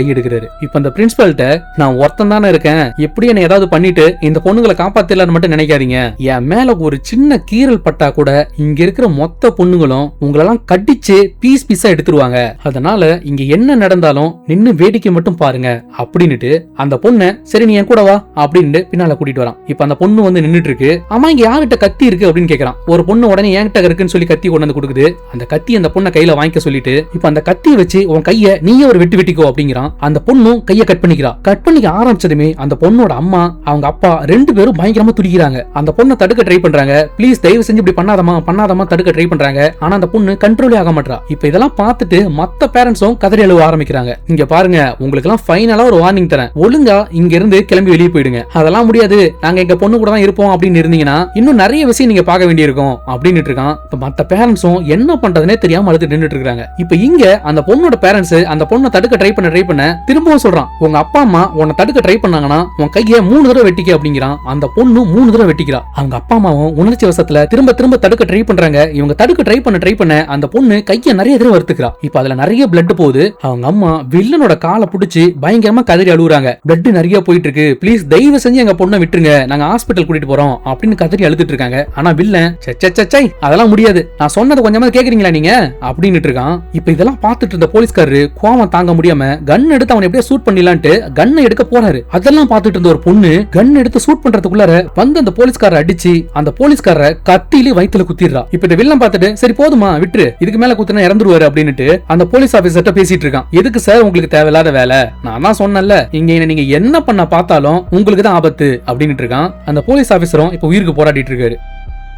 கையெடுக்கிறாரு. இப்ப அந்த பிரின்சிபல்ட்ட நான் ஒருத்தன் தானே இருக்கேன், எப்படி என்ன ஏதாவது பண்ணிட்டு இந்த பொண்ணுங்களை காப்பாத்தலான்னு மட்டும் நினைக்காதீங்க. என் மேல ஒரு சின்ன கீறல் பட்டா கூட இங்க இருக்கிற மொத்த பொண்ணுங்களும் உங்களெல்லாம் கடிச்சு பீஸ் பீஸா எடுத்துருவாங்க. அதனால இங்க என்ன நடந்தாலும் நின்னு வேடிக்கை மட்டும் பாருங்க அப்படின்னுட்டு அந்த பொண்ணை சரி நீ என் கூட வா அப்படின்னு பின்னால கூட்டிட்டு வரான். இப்ப அந்த பொண்ணு வந்து நின்னுட்டு இருக்கு. ஆமா இங்க யார்கிட்ட கத்தி இருக்கு அப்படின்னு கேக்குறான். ஒரு பொண்ணு உடனே என்கிட்ட இருக்குன்னு சொல்லி கத்தி கொண்டு வந்து கொடுக்குது. அந்த கத்தி அந்த பொண்ணை கையில வாங்கிக்க சொல்லிட்டு இப்ப அந்த கத்தியை வச்சு உன் கைய நீயே ஒரு வெட்டிக்கோ அப்படிங்கிறான். அந்த பொண்ணும் கைய கட் பண்ணிக்கிறா. கட் பண்ணிக்க ஆரம்பிச்சதுமே அந்த பொண்ணோட அம்மா அவங்க அப்பா 2 பேரும் பயங்கரமா துடிக்கிறாங்க. அந்த பொண்ணை தடுக்க ட்ரை பண்றாங்க. ப்ளீஸ் தயவு செஞ்சு இப்படி பண்ணாதமா தடுக்க ட்ரை பண்றாங்க. ஆனா அந்த பொண்ணு கண்ட்ரோலே ஆக மாட்டா. இப்ப இதெல்லாம் பார்த்துட்டு மத்த பேரண்ட்ஸும் கதறி அழுவ ஆரம்பிக்கிறாங்க. இங்க பாருங்க உங்களுக்கு எல்லாம் ஃபைனலா ஒரு வார்னிங் தரேன், ஒழுங்கா இங்க இருந்து கிளம்பி வெளியே போயிடுங்க. அதெல்லாம் முடியாது, நாங்க எங்க பொண்ணு கூட தான் இருப்போம் அப்படின்னு இருந்தீங்கன்னா இன்னும் நிறைய விஷயம் நீங்க பார்க்க வேண்டியிருக்கும் அப்படின்னு இருக்கான். இப்ப மத்த பேரண்ட்ஸும் என்ன பண்றதுனே தெரியாம அழுது நின்னுட்டு இருக்காங்க. இப்ப இங்க அந்த பொண்ணோட பேரண்ட்ஸ் அந்த பொண்ணை தடுக்க ட்ரை பண்ண திரும்பவும் சொல்றான், உங்க அப்பா அம்மா உன்னை தடுக்க ட்ரை பண்ணாங்கன்னா உன் கையை 3 தடவை வெட்டிக்க அப்படிங்கிறான். அந்த பொண்ணு 3 தடவை வெட்டிக்கிறா. அவங்க அப்பா அம்மாவும் உணர்ச்சி வசத்துல திரும்ப தடுக்க ட்ரை பண்றாங்க. இவங்க தடுக்க ட்ரை பண்ண அந்த பொண்ணு கையை நிறைய தடவை வறுத்துக்கிறா. இப்ப அதுல நிறைய பிளட் போகுது. அவங்க அம்மா வில்லனோட காலை பிடிச்சி பயங்கரமா கதறி அழுகுறாங்க. பிளட் நிறைய போயிட்டு இருக்கு, ப்ளீஸ் தயவு செஞ்சு எங்க பொண்ணை விட்டுருங்க, நாங்க ஹாஸ்பிட்டல் கூட்டிட்டு போறோம் அப்படின்னு கதறி அழுதுட்டு இருக்காங்க. ஆனா வில்லன் அதெல்லாம் முடியாது, நான் சொன்னது கொஞ்சமா கேக்குறீங்களா நீங்க அப்படின்னு இருக்கான். இப்ப இதெல்லாம் பார்த்துட்டு இருந்த போலீஸ்காரரு கோவம் தாங்க முடியாம கன் எடுத்து அவனை எப்படியே ஷூட் பண்ணிடலான்ட்டு கன்னை எடுக்க போறாரு. அதெல்லாம் பார்த்துட்டு இருந்த ஒரு பொண்ணு கன் எடுத்து ஷூட் பண்றதுக்குள்ளார வந்து அந்த போலீஸ்காரரை அடிச்சு அந்த போலீஸ்காரரை கத்தியிலே வயித்துல குத்திடுறா. இப்ப இந்த வில்லன் பார்த்துட்டு சரி போதுமா விட்டுரு, இதுக்கு மேல குத்தினா இறந்துருவாரு அப்படின்னுட்டு அந்த போலீஸ் ஆபீசர்ட்ட பேசிட்டு இருக்கான். எதுக்கு சார் உங்களுக்கு தேவையில்லாத வேலை, நான் தான் சொன்னேன்ல இங்க நீங்க என்ன பண்ண பார்த்தாலும் உங்களுக்கு தான் ஆபத்து அப்படின்னு இருக்கான். அந்த போலீஸ் ஆபீசரும் இப்ப உயிருக்கு போராடிட்டு இருக்காரு.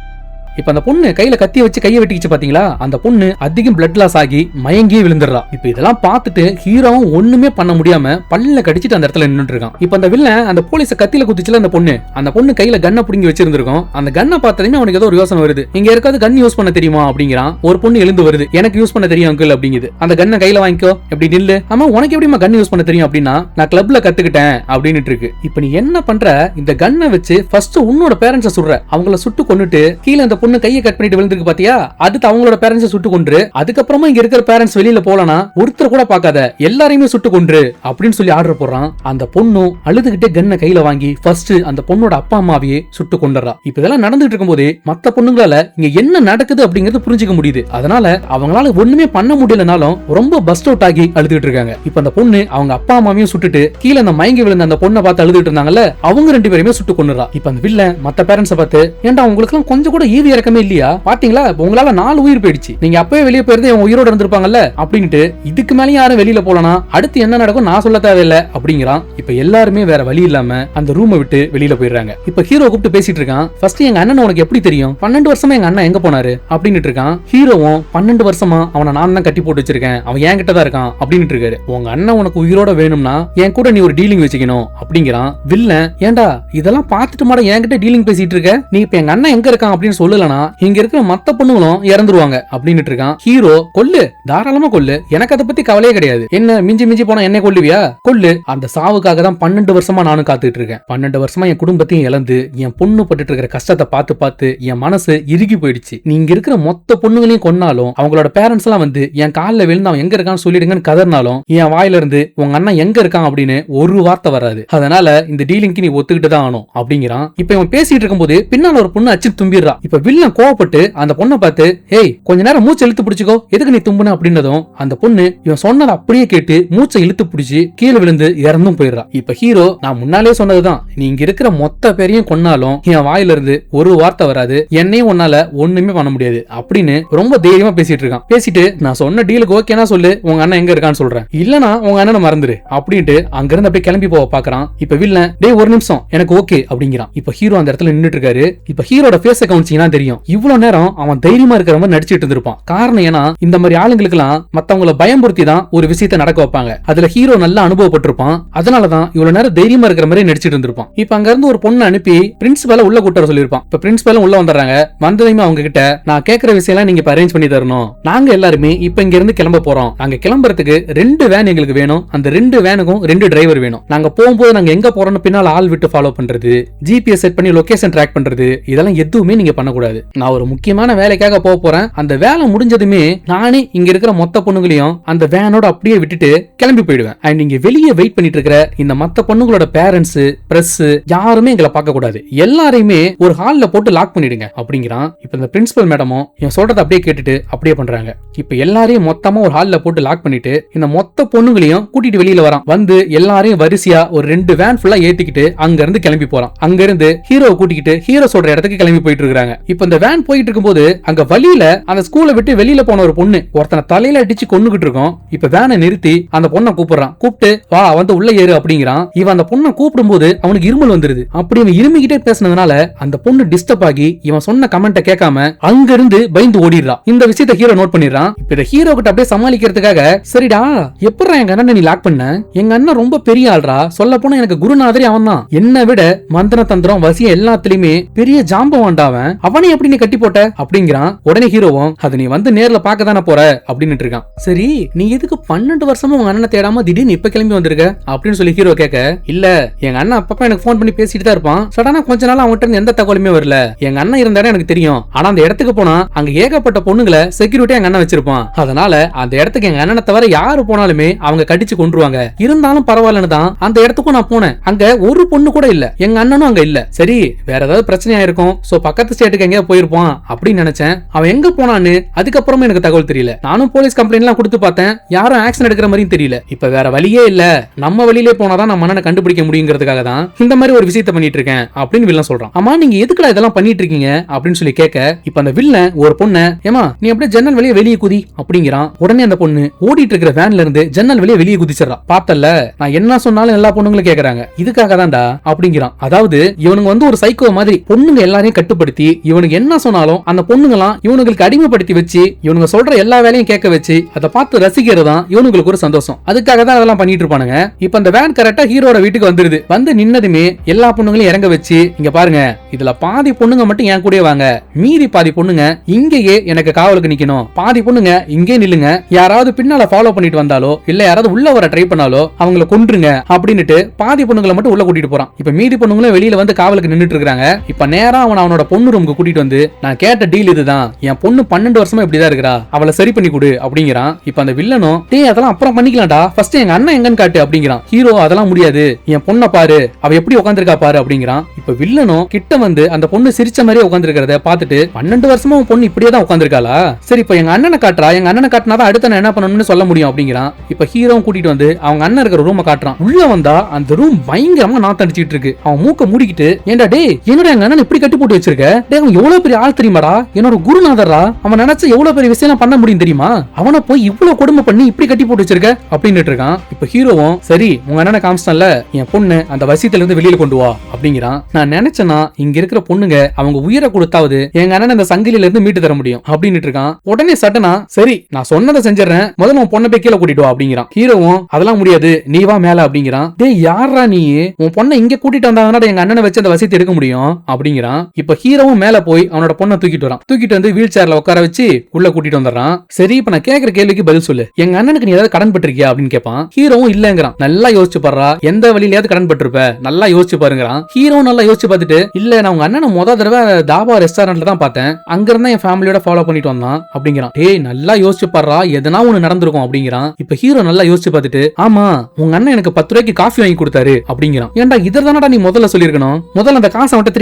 இப்ப அந்த பொண்ணு கையில கத்திய வச்சு கையை வெட்டிக்கிச்சு பாத்தீங்களா, அந்த பொண்ணு அதிகம் பிளட் லாஸ் ஆகி மயங்கி விழுந்துடுறா. இப்ப இதெல்லாம் பார்த்துட்டு ஹீரோவும் ஒண்ணுமே பண்ண முடியாம பல்ல கடிச்சிட்டு அந்த இடத்துல நின்னுட்டு இருக்கான். இப்ப அந்த வில்லன் அந்த போலீஸ கத்தியில குத்திச்சுல அந்த பொண்ணு கையில கன்னை புடிங்கி வச்சிருந்திருக்கும். அந்த கன்னை பார்த்ததுமே அவனுக்கு ஏதோ ஒரு யோசனை வருது, இங்க இருக்காது கன் யூஸ் பண்ண தெரியுமா அப்படிங்கிறான். ஒரு பொண்ணு எழுந்து வருது, எனக்கு யூஸ் பண்ண தெரியும் அங்கிள் அப்படிங்குது. அந்த கன்னை கையில வாங்கிக்கோ எப்படி நில்லு. ஆமா உனக்கு எப்படிமா கன் யூஸ் பண்ண தெரியும் அப்படின்னா, நான் கிளப்ல கத்துக்கிட்டேன் அப்படின்னு இருக்கு. இப்ப நீ என்ன பண்ற, இந்த கன்னை வச்சு ஃபர்ஸ்ட் உன்னோட பேரண்ட்ஸ சுடுற, அவங்கள சுட்டு கொன்னுட்டு கீழே அந்த பொண்ணு பொண்ணு கையை கட் பண்ணிட்டு விழுந்திருக்கு பாத்தியா, அதுக்கு அவங்களோட பேரண்ட்ஸ் சுட்டு கொன்று, அதுக்கப்புறமா இங்க இருக்கிற பேரண்ட்ஸ் வெளியில போலனா ஒருத்தர் கூட பார்க்காத எல்லாரையுமே சுட்டு கொன்று அப்படின்னு சொல்லி ஆர்டர் போடுறான். அந்த பொண்ணு அழுதுகிட்டே கன்னை கையில வாங்கி ஃபர்ஸ்ட் அந்த பொண்ணோட அப்பா அம்மாவையே சுட்டு கொண்டுறா. இப்ப இதெல்லாம் நடந்துட்டு இருக்கும்போது மத்த பொண்ணுங்களால இங்க என்ன நடக்குது அப்படிங்கறது புரிஞ்சுக்க முடியுது. அதனால அவங்களால ஒண்ணுமே பண்ண முடியலனாலும் ரொம்ப பஸ்ட் அவுட் ஆகி அழுதுட்டு இருக்காங்க. இப்ப அந்த பொண்ணு அவங்க அப்பா அம்மாவையும் சுட்டுட்டு கீழே அந்த மயங்கி விழுந்த அந்த பொண்ணை பார்த்து அழுதுட்டு இருந்தாங்கல்ல, அவங்க ரெண்டு பேருமே சுட்டு கொண்டுறா. இப்ப அந்த வில்லன் மத்த பேரண்ட்ஸை பார்த்து, ஏன்டா உங்களுக்கு எல்லாம் கொஞ்சம் கூட ஈவி இறக்கமே இல்லையா, பாத்தீங்களா உங்களால 4 உயிர் போயிடுச்சு, நீங்க அப்பவே வெளியே போயிருந்தே உங்க உயிரோட இருந்திருப்பாங்கல்ல அப்படின்ட்டு, இதுக்கு மேலே யாரும் வெளியில போலனா அடுத்து என்ன நடக்கும் நான் சொல்ல தேவையில்லை அப்படிங்கிறான். இப்ப எல்லாருமே வேற வழி இல்லாம அந்த ரூமை விட்டு வெளியில போயிடுறாங்க. இப்ப ஹீரோ கூப்பிட்டு பேசிட்டு இருக்கான். ஃபர்ஸ்ட் எங்க அண்ணன் உனக்கு எப்படி தெரியும், 12 வருஷமா எங்க அண்ணன் எங்க போனாரு அப்படின்னு இருக்கான். ஹீரோவும் 12 வருஷமா அவனை நான் தான் கட்டி போட்டு வச்சிருக்கேன், அவன் என் கிட்ட தான் இருக்கான் அப்படின்னு இருக்காரு. உங்க அண்ணன் உனக்கு உயிரோட வேணும்னா என் கூட நீ ஒரு டீலிங் வச்சுக்கணும் அப்படிங்கிறான். வில்லன், ஏண்டா இதெல்லாம் பார்த்துட்டு மாட என்கிட்ட டீலிங் பேசிட்டு இருக்க, நீ இப்ப எங்க அண்ணன் எங்க இருக்கான் அப்படின்னு சொல்லலனா இங்க இருக்கிற மத்த பொண்ணுங்களும் இறந்துருவாங்க அப்படின்னு இருக்கான். ஹீரோ, கொல்லு தாராளமா கொல்லு, எனக்கு அதை பத்தி கவலையே கிடையாது, என்ன மிஞ்சி மிஞ்சி போனா என்ன கொல்லுவியா, கொல்லு, அந்த சாவுக்காக தான் 12 வருஷமா நானும் காத்துட்டு இருக்கேன், 12 வருஷமா என் குடும்பத்தையும் இழந்து என் பொண்ணு பட்டுட்டு இருக்கிற கஷ்டத்தை பார்த்து பார்த்து என் மனசு இறுகி போயிடுச்சு, நீங்க இருக்கிற மொத்த பொண்ணுங்களையும் கொன்னாலும் அவங்களோட பேரண்ட்ஸ் எல்லாம் வந்து என் காலில் விழுந்து அவன் எங்க இருக்கான்னு சொல்லிடுங்கன்னு கதறினாலும் என் வாயில இருந்து உங்க அண்ணன் எங்க இருக்கான் அப்படின்னு ஒரு வார்த்தை வராது, அதனால இந்த டீலிங்க்கு நீ ஒத்துக்கிட்டு தான் ஆகணும் அப்படிங்கிறான். இப்ப இவன் பேசிட்டு இருக்கும்போது பின்னால ஒரு பொண்ணு அச்சு தும்பிடுறா. இப்ப வில்லன் கோவப்பட்டு அந்த பொண்ணை பார்த்து, ஏய் கொஞ்ச நேரம் மூச்சு இழுத்து பிடிச்சுக்கோ, எதுக்கு நீ தும்புன அப்படின்னதும் அந்த பொண்ணு இவன் சொன்னதை அப்படியே கேட்டு மூச்சை இழுத்து பிடிச்சி கீழே விழுந்து இறந்தும் போயிடுறா. இப்ப ஹீரோ, நான் முன்னாலே சொன்னதுதான், நீ இங்க இருக்கிற மொத்த பேரையும் கொன்னாலும் என் வாயில இருந்து ஒரு வார்த்தை வராது, என்னையும் உன்னால ஒண்ணுமே பண்ண முடியாது அப்படின்னு ரொம்ப தைரியமா பேசிட்டு இருக்கான். பேசிட்டு, நான் சொன்ன டீலுக்கு ஓகேனா சொல்லு, உங்க அண்ணன் எங்க இருக்கான்னு சொல்றேன், இல்லனா உங்க அண்ணனை மறந்துரு அப்படின்ட்டு அங்கிருந்து அப்படியே கிளம்பி போக பாக்குறான். இப்ப வில்லன், டேய் ஒரு நிமிஷம் எனக்கு ஓகே அப்படிங்கிறான். இப்ப ஹீரோ அந்த இடத்துல நின்னுட்டு இருக்காரு. இப்ப ஹீரோட ஃபேஸ் கவனிச்சீங்கன்னா தெரியும், இவ்வளவு நேரம் அவன் தைரியமா இருக்கிற மாதிரி நடிச்சிட்டு இருந்திருப்பான். காரணம் ஏன்னா இந்த மாதிரி ஆளுங்களுக்கு எல்லாம் மத்தவங்களை பயம்படுத்தி தான் ஒரு விஷயத்தை நடக்க வைப்பாங்க, அதுல ஹீரோ நல்லா அனுபவப்பட்டிருப்பான், அதனாலதான் இவ்வளவு நேரம் தைரியமா இருக்கிற மாதிரி நடிச்சிட்டு இருந்திருப்பான். இப்ப அங்க இருந்து ஒரு பொண்ணு அனுப்பி பிரின்சிபலை உள்ள கூட்ட சொல்லிருப்பான். இப்ப பிரின்சிபலும் உள்ள வந்துடுறாங்க. வந்ததையுமே அவங்க கிட்ட, நான் கேட்கிற விஷயம் எல்லாம் நீங்க அரேஞ்ச் பண்ணி தரணும், நாங்க எல்லாருமே இப்ப இங்க இருந்து கிளம்ப போறோம், நாங்க கிளம்புறதுக்கு 2 வேன் எங்களுக்கு வேணும், அந்த 2 வேனுக்கும் 2 டிரைவர் வேணும், நாங்க போகும்போது நாங்க எங்க போறோம்னு பின்னால ஆள் விட்டு ஃபாலோ பண்றது, ஜிபிஎஸ் செட் பண்ணி லொகேஷன் ட்ராக் பண்றது, இதெல்லாம் எதுவுமே நீங்க பண்ணக்கூடாது, நான் ஒரு முக்கியமான வேலைக்காக போக போறேன், அந்த வேலை முடிஞ்சதுமே நானே இங்க இருக்கிற மொத்த பொண்ணுங்களையும் அந்த வேனோட அப்படியே விட்டுட்டு கிளம்பி போயிடுவேன், அண்ட் இங்க வெளியே வெயிட் பண்ணிட்டு இருக்கிற இந்த மத்த பொண்ணுங்களோட பேரண்ட்ஸ் பிரஸ் யாருமே எங்களை பார்க்க கூடாது, எல்லாரையுமே ஒரு ஹால்ல போட்டு லாக் பண்ணிடுங்க அப்படிங்கிறான். இப்ப இந்த பிரின்சிபல் மேடமும் இவன் சொல்றதை அப்படியே கேட்டுட்டு அப்படியே பண்றாங்க. இப்ப எல்லாரையும் மொத்தமா ஒரு ஹால்ல போட்டு லாக் பண்ணிட்டு இந்த மொத்த பொண்ணுங்களையும் கூட்டிட்டு வெளியில வரான். வந்து எல்லாரையும் வரிசையா ஒரு 2 வேன் ஃபுல்லா ஏத்திக்கிட்டு அங்க இருந்து கிளம்பி போறான். அங்க இருந்து ஹீரோ கூட்டிக்கிட்டு ஹீரோ சொல்ற இடத்துக்கு கிளம்பி போயிட்டு இருக்காங்க. இப்ப இந்த வேன் போயிட்டு இருக்கும்போது அங்க வழியில அந்த ஸ்கூலை விட்டு வெளியில போன ஒரு பொண்ணு ஒருத்தனை தலையில அடிச்சு கொன்னுகிட்டு இருக்கும். இப்ப வேனை நிறுத்தி அந்த பொண்ணை கூப்பிடுறான். கூப்பிட்டு வா வந்து உள்ள ஏறு அப்படிங்கிறான். இவன் அந்த பொண்ணை கூப்பிடும் போது அவனுக்கு இருமல் வந்துருது. அப்படி அவன் இருமிக்கிட்டே பேசினதுனால அந்த பொண்ணு டிஸ்டர்ப் ஆகி இவன் சொன்ன கமெண்ட்டை கேட்காம அங்க இருந்து பயந்து ஓடிடுறான். இந்த விஷயத்தை ஹீரோ நோட் பண்ணிடுறான். இப்ப இந்த ஹீரோ கிட்ட அப்படியே சமாளிக்கிறதுக்காக, சரிடா எப்படா எங்க அண்ணன் நீ லாக் பண்ண, எங்க அண்ணன் ரொம்ப பெரிய ஆள்ரா, சொல்ல போனா எனக்கு குருநாதரே அவன் தான், என்னை விட மந்திர தந்திரம் வசியம் எல்லாத்துலயுமே பெரிய ஜாம்பவான்டாவன், அவனை எப்படி நீ கட்டி போட்ட அப்படிங்கிறான். உடனே ஹீரோவும், அது நீ வந்து நேர்ல பார்க்க தானே போற அப்படின்னு இருக்கான். சரி நீ எதுக்கு 12 வருஷமா உங்க அண்ணனை தேடாம திடீர்னு இப்ப கிளம்பி வந்திருக்க அப்படின்னு சொல்லி ஹீரோ கேட்க, இல்ல எங்க அண்ணன் அப்பப்ப எனக்கு போன் பண்ணி பேசிட்டு தான் இருப்பான், சடனா கொஞ்ச நாள் அவன்கிட்ட இருந்து எந்த தகவலுமே வரல, எங்க அண்ணன் இருந்தாலும் எனக்கு தெரியும், ஆனா அந்த இடத்துக்கு போனா அங்க ஏகப்பட்ட பொண்ணுங்களை செக்யூரிட்டி எங்க அண்ணன் வச்சிருப்பான், அதனால அந்த இடத்துக்கு எங்க அண்ணனை தவிர யாரு போனாலுமே அவங்க கடிச்சு கொன்றுவாங்க, இருந்தாலும் பரவாயில்லன்னு தான் அந்த இடத்துக்கும் நான் போனேன், அங்க ஒரு பொண்ணு கூட இல்ல, எங்க அண்ணனும் அங்க இல்ல, சரி வேற ஏதாவது பிரச்சனையா இருக்கும், சோ பக்கத்து ஸ்டேட்டுக்கு எங்க போயிருப்பான் அப்படின்னு நினைச்சேன், அவன் எங்க போனான்னு அதுக்கப்புறமே எனக்கு தகவல் தெரியல, நானும் போலீஸ் கம்ப்ளைண்ட் எல்லாம் கொடுத்து பார்த்தேன், யாரும் ஆக்ஷன் எடுக்கிற மாதிரியும் தெரியல, இப்ப வேற வழியே இல்ல, நம்ம வழியிலே போனாதான் நம்ம அண்ணனை கண்டுபிடிக்க முடியுங்கிறதுக்காக தான் இந்த மாதிரி ஒரு விஷயத்தை பண்ணிட்டு இருக்கேன் அப்படின்னு வில்லன் சொல்றான். ஆமா நீங்க எதுக்குடா இதெல்லாம் பண்ணிட்டு இருக்கீங்க அப்படின்னு சொல்லி கேட்க, இப்ப அந்த வில்லன் ஒரு பொண்ணு, ஏமா நீ அப்படியே ஜன்னல் வெளியே வெளியே குதி அப்படிங்கிறான். உடனே அந்த பொண்ணு ஓடிட்டு இருக்கிற வேன்ல இருந்து ஜன்னல் வெளியே வெளியே குதிச்சிடறா. பார்த்தல நான் என்ன சொன்னாலும் எல்லா பொண்ணுங்களும் கேக்குறாங்க, இதுக்காக தான்டா அப்படிங்கிறான். அதாவது இவனுங்க வந்து ஒரு சைக்கோ மாதிரி பொண்ணுங்க எல்லாரையும் கட்டுப்படுத்தி இவனுக்கு என்ன சொன்னாலும் அந்த பொண்ணுங்களாம் இவனுங்களுக்கு அடிமைப்படுத்தி வச்சு இவனுங்க சொல்ற எல்லா வேலையும் கேட்க வச்சு அதை பார்த்து ரசிக்கிறதான் இவனுங்களுக்கு ஒரு சந்தோஷம். அதுக்காக தான் அதெல்லாம் பண்ணிட்டு இருப்பானுங்க. இப்ப அந்த வேன் கரெக்டா ஹீரோட வீட்டுக்கு வந்துருது. வந்து நின்னதுமே எல்லா பொண்ணுங்களையும் இறங்க வச்சு, இங்க பாருங்க இதுல பாதி பொண்ணுங்க மட்டும் என் கூட வாங்க, மீதி பாதி பொண்ணுங்க இங்கேயே எனக்கு காவலுக்கு நிக்கணும், பாதி பொண்ணுங்க இங்கே நில்லுங்க, யாராவது பின்னால ஃபாலோ பண்ணிட்டு வந்தாலோ இல்ல யாராவது உள்ள வர ட்ரை பண்ணாலோ அவங்கள கொன்றுங்க அப்படின்னுட்டு பாதி பொண்ணுங்களை மட்டும் உள்ள கூட்டிட்டு போறான். இப்ப மீதி பொண்ணுங்களும் வெளியில வந்து காவலுக்கு நின்னுட்டு இருக்காங்க. இப்ப நேரா அவனோட பொண்ணு ரூமுக்கு கூட்டிட்டு கூட்டிட்டு வந்து நான் கேட்ட டீல் இதுதான், என் பொண்ணு 12 வருஷமா இப்படிதான் இருக்கிறா, அவளை சரி பண்ணி கொடு அப்படிங்கிறான். இப்ப அந்த வில்லனும் டேய் அதெல்லாம் அப்புறம் பண்ணிக்கலாம்டா, ஃபர்ஸ்ட் எங்க அண்ணன் எங்கன்னு காட்டு அப்படிங்கிறான். ஹீரோ அதெல்லாம் முடியாது, என் பொண்ணை பாரு, அவ எப்படி உட்காந்துருக்கா பாரு அப்படிங்கிறான். இப்ப வில்லனும் கிட்ட வந்து அந்த பொண்ணு சிரிச்ச மாதிரியே உட்காந்துருக்கிறத பார்த்துட்டு 12 வருஷமா உன் பொண்ணு இப்படியே தான் உட்காந்துருக்காளா, சரி இப்ப எங்க அண்ணனை காட்டுறா, எங்க அண்ணனை காட்டினாதான் அடுத்த நான் என்ன பண்ணணும்னு சொல்ல முடியும் அப்படிங்கிறான். இப்ப ஹீரோ கூட்டிட்டு வந்து அவங்க அண்ணன் இருக்கிற ரூமை காட்டுறான். உள்ள வந்தா அந்த ரூம் பயங்கரமா நாத்து அடிச்சிட்டு இருக்கு. அவன் மூக்க மூடிக்கிட்டு ஏண்டா டே என்னடா எங்க அண்ணன் இப்படி கட்டி போட்டு வச்சிருக்க, டே அவன் எவ்வளவு பெரிய ஆள் தெரியுமாடா, என்னோட குருநாதரா, அவன் நினைச்ச எவ்வளவு பெரிய விஷயம் பண்ண முடியும் தெரியுமா, அவனை போய் இவ்வளவு கொடுமை பண்ணி இப்படி கட்டி போட்டு வச்சிருக்க அப்படின்னு இருக்கான். இப்ப ஹீரோவும் சரி உங்க அண்ணனை காமிச்சிட்டல, என் பொண்ணு அந்த வசியத்துல இருந்து வெளியில கொண்டு வா அப்படிங்கிறான். நான் நினைச்சேன்னா இங்க இருக்கிற பொண்ணுங்க அவங்க உயிரை கொடுத்தாவது எங்க அண்ணன் அந்த சங்கிலில இருந்து மீட்டு தர முடியும் அப்படின்னு இருக்கான். உடனே சட்டனா சரி நான் சொன்னதை செஞ்சிடறேன், முதல்ல உன் பொண்ணை போய் கீழே கூட்டிட்டு வா அப்படிங்கிறான். ஹீரோவும் அதெல்லாம் முடியாது, நீ வா மேல அப்படிங்கிறான். டேய் யாரா நீ, உன் பொண்ணை இங்க கூட்டிட்டு வந்தாங்கன்னா எங்க அண்ணனை வச்சு அந்த வசியத்தை எடுக்க முடியும் அப்படிங்கிறான். இப்ப ஹீரோவும் மேல போய் அவனோட பொண்ணை தூக்கிட்டு வரான். தூக்கிட்டு வந்து வீல் சேர்ல உட்கார வச்சு உள்ள கூட்டிட்டு வந்துடுறான். சரி இப்ப நான் கேக்குற கேள்விக்கு பதில் சொல்லு, எங்க அண்ணனுக்கு நீ ஏதாவது கடன் பட்டிருக்கியா அப்படின்னு கேட்பான். ஹீரோவும் இல்லங்கிறான். நல்லா யோசிச்சு பாருடா, எந்த வழியிலயாவது கடன் பட்டிருப்ப, நல்லா யோசிச்சு பாருங்கிறான். ஹீரோ நல்லா யோசிச்சு பார்த்துட்டு இல்ல நான் உங்க அண்ணனை முதல் தடவை தாபா ரெஸ்டாரண்ட்ல தான் பார்த்தேன், அங்க இருந்தா என் ஃபேமிலியோட ஃபாலோ பண்ணிட்டு வந்தான் அப்படிங்கிறான். டேய் நல்லா யோசிச்சு பாருடா, எதனா ஒண்ணு நடந்திருக்கும் அப்படிங்கிறான். இப்ப ஹீரோ நல்லா யோசிச்சு பார்த்துட்டு ஆமா உங்க அண்ணன் எனக்கு 10 ரூபாய்க்கு காஃபி வாங்கி கொடுத்தாரு அப்படிங்கிறான். ஏன்டா இததானடா நீ முதல்ல சொல்லிருக்கணும், முதல்ல அந்த காசை அவன்கிட்ட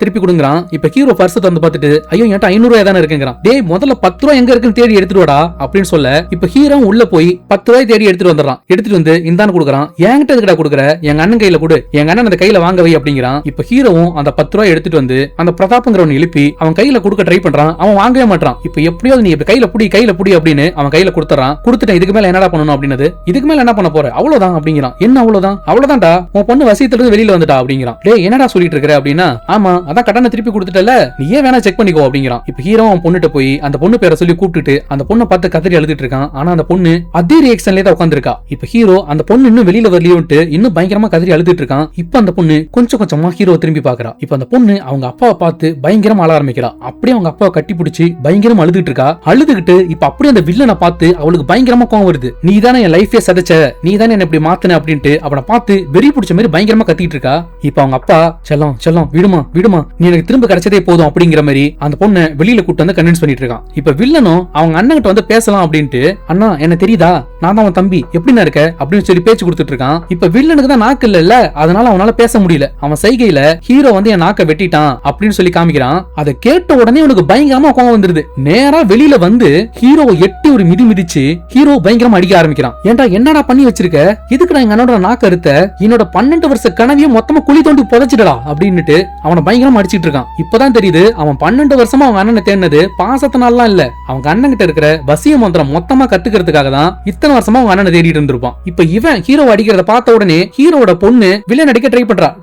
திருப்பி கொடுங்கறான். இப்ப ஹீரோ பர்ஸ் வந்து பார்த்துட்டு ஐயோ என்கிட்ட 500 ரூபாய் தானே இருக்குங்கிறான். டேய் முதல்ல 10 ரூபாய் எங்க இருக்குன்னு தேடி எடுத்துட்டு வாடா அப்படின்னு சொல்ல இப்ப ஹீரோ உள்ள போய் 10 ரூபாய் தேடி எடுத்துட்டு வந்துடுறான். எடுத்துட்டு வந்து இந்தான்னு கொடுக்குறான். என்கிட்ட எதுக்குடா கொடுக்குற, எங்க அண்ணன் கையில கொடு, எங்க அண்ணன் அந்த கையில வாங்க வை அப்படிங்கிறான். இப்ப ஹீரோவும் அந்த 10 ரூபாய் எடுத்துட்டு வந்து அந்த பிரதாப்ங்கிறவன் எழுப்பி அவன் கையில கொடுக்க ட்ரை பண்றான். அவன் வாங்கவே மாட்டான். இப்ப எப்படியோ நீ இப்ப கையில புடி அப்படின்னு அவன் கையில கொடுத்துறான். கொடுத்துட்டேன், இதுக்கு மேல என்னடா பண்ணணும் அப்படின்னது. இதுக்கு மேல என்ன பண்ண போற, அவ்வளவுதான் அப்படிங்கிறான். என்ன அவ்வளவுதான், அவ்வளவுதான்டா உன் பொண்ணு வசியத்துல இருந்து வெளியில வந்துட்டா அப்படிங்கிறான். டேய் என்னடா சொல்லிட்டு இருக்கிற அப்படின்னா ஆமா அதான் கடனை திருப்பி கொடுத்துட்டல, நீ ஏன் வேணா செக் பண்ணிக்கோ அப்படிங்கிறான். இப்ப ஹீரோ அவன் பொண்ணுட்ட போய் அந்த பொண்ணு பேரை சொல்லி கூப்பிட்டுட்டு அந்த பொண்ணை பார்த்து கதறி அழுதுட்டு இருக்கான். ஆனா அந்த பொண்ணு அதே ரியாக்ஷன்லயே தான் உட்கார்ந்திருக்கா. இப்ப ஹீரோ அந்த பொண்ணு இன்னும் வெளியில வரலையோன்ட்டு இன்னும் பயங்கரமா கதறி அழுதுட்டு இருக்கான். இப்ப அந்த பொண்ணு கொஞ்சம் கொஞ்சமா ஹீரோ திரும்பி பாக்குறா. இப்ப அந்த பொண்ணு அவங்க அப்பாவை பார்த்து பயங்கரமா அழ ஆரம்பிக்கிறா. அப்படியே அவங்க அப்பாவை கட்டி பிடிச்சி பயங்கரமா அழுதுட்டு இருக்கா. அழுதுகிட்டு இப்ப அப்படியே அந்த வில்லனை பார்த்து அவளுக்கு பயங்கரமா கோவம் வருது. நீ தானே என் லைஃபே சதைச்ச, நீ தானே என்ன இப்படி மாத்தின அப்படின்ட்டு அவனை பார்த்து வெறி பிடிச்ச மாதிரி பயங்கரமா கத்திட்டு இருக்கா. இப்ப அவங்க அப்பா செல்லம் செல்லம் விடுமா விடுமா, நீ எனக்கு திரும்ப கிடைச்சதே போதும் அப்படிங்கிற மாதிரி அந்த பொண்ணை வெளியில கூட்டு வந்து கன்வின்ஸ் பண்ணிட்டு இருக்கான். இப்ப வில்லனும் அவங்க அண்ணன் கிட்ட வந்து பேசலாம் அப்படின்ட்டு அண்ணா என்ன தெரியுதா, நான் தான் அவன் தம்பி, எப்படின்னா இருக்க அப்படின்னு சொல்லி பேச்சு கொடுத்துட்டு இருக்கான். இப்ப வில்லனுக்கு தான் நாக்கு இல்ல, அதனால அவனால பேச முடியல. அவன் சைகையில ஹீரோ வந்து என் நாக்க வெட்டிட்டான் அப்படின்னு சொல்லி காமிக்கிறான். அதை கேட்ட உடனே உனக்கு பயங்கரமா கோவம் வந்துருது. நேரா வெளியில வந்து ஹீரோவை எட்டி ஒரு மிதி மிதிச்சு ஹீரோ பயங்கரமா அடிக்க ஆரம்பிக்கிறான். ஏன்டா என்னடா பண்ணி வச்சிருக்க, இதுக்கு நான் எங்க அண்ணனோட நாக்க அறுத்த, என்னோட 12 வருஷ கனவையும் மொத்தமா குழி தோண்டி புதைச்சிடா அப்படின்னுட்டு அவனை பயங்கரமா அடிச்சிட்டு இருக்கான். இப்பதான் தெரியுது அவன் 12 வருஷமா அவங்க அண்ணனை தேடினது பாசத்தினாலாம் இல்ல, அவங்க அண்ணன் கிட்ட இருக்கிற வசிய மந்திரம் மொத்தமா கத்துக்கிறதுக்காக தான் இத்தனை வருஷமா அவங்க அண்ணனை தேடிட்டு இருந்திருப்பான். இப்ப இவன் ஹீரோ அடிக்கிறத பார்த்த உடனே ஹீரோட பொண்ணு வில்லன் அடிக்க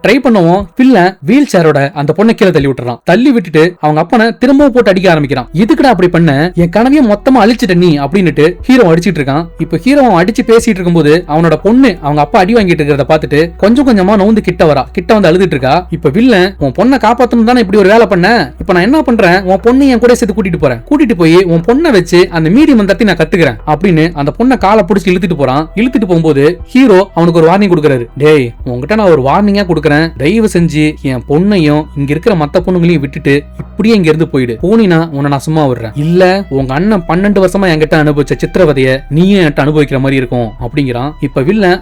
ட்ரை பண்ணவும் வில்லன் வீல் சேரோட அந்த பொண்ணை கீழே தள்ளி விட்டுறான். தள்ளி விட்டுட்டு அவங்க அப்பனை திரும்பவும் போட்டு அடிக்க ஆரம்பிக்கிறான். இதுக்குடா அப்படி பண்ண, என் கனவையும் மொத்தமா அழிச்சிட்ட நீ அப்படின்னுட்டு ஹீரோ அடிச்சிட்டு இருக்கான். இப்ப ஹீரோ அடிச்சு பேசிட்டு இருக்கும்போது அவனோட பொண்ணு அவங்க அப்பா அடி வாங்கிட்டு இருக்கிறத பார்த்துட்டு கொஞ்சம் கொஞ்சமா நவுந்து கிட்ட வரா. கிட்ட வந்து அழுதுட்டு இருக்கா. இப்ப வில்லன் உன் பொண்ணை காப்பாத்தணும் தானே இப்படி ஒரு வேலை பண்ண, இப்ப நான் என்ன பண்றேன், உன் பொண்ணு என் கூட சேர்த்து கூட்டிட்டு போறேன், கூட்டிட்டு போய் உன் பொண்ணை வச்சு அந்த மீடியம் மந்திரத்தை நான் கத்துக்கிறேன் அப்படின்னு அந்த பொண்ணை காலை பிடிச்சி இழுத்துட்டு போறான். இழுத்துட்டு போகும்போது ஹீரோ அவனுக்கு ஒரு வார்னிங் கொடுக்கறாரு. டேய் உன்கிட்ட நான் ஒரு வார்னிங்கா கொடுக்கறேன், தயவு செஞ்சு என் பொண்ணையும் இங்க இருக்கிற மத்த பொண்ணுங்களையும் விட்டுட்டு இப்படியே இங்க இருந்து போயிடு, போனினா உன்னை நான் சும்மா விடுறேன், இல்ல உங்க அண்ணன் 12 வருஷமா என்கிட்ட அனுபவிச்ச சித்திரவதைய நீயும் என்கிட்ட அனுபவிக்கிற மாதிரி இருக்கும் அப்படிங்கிறான். இப்ப வில்லன்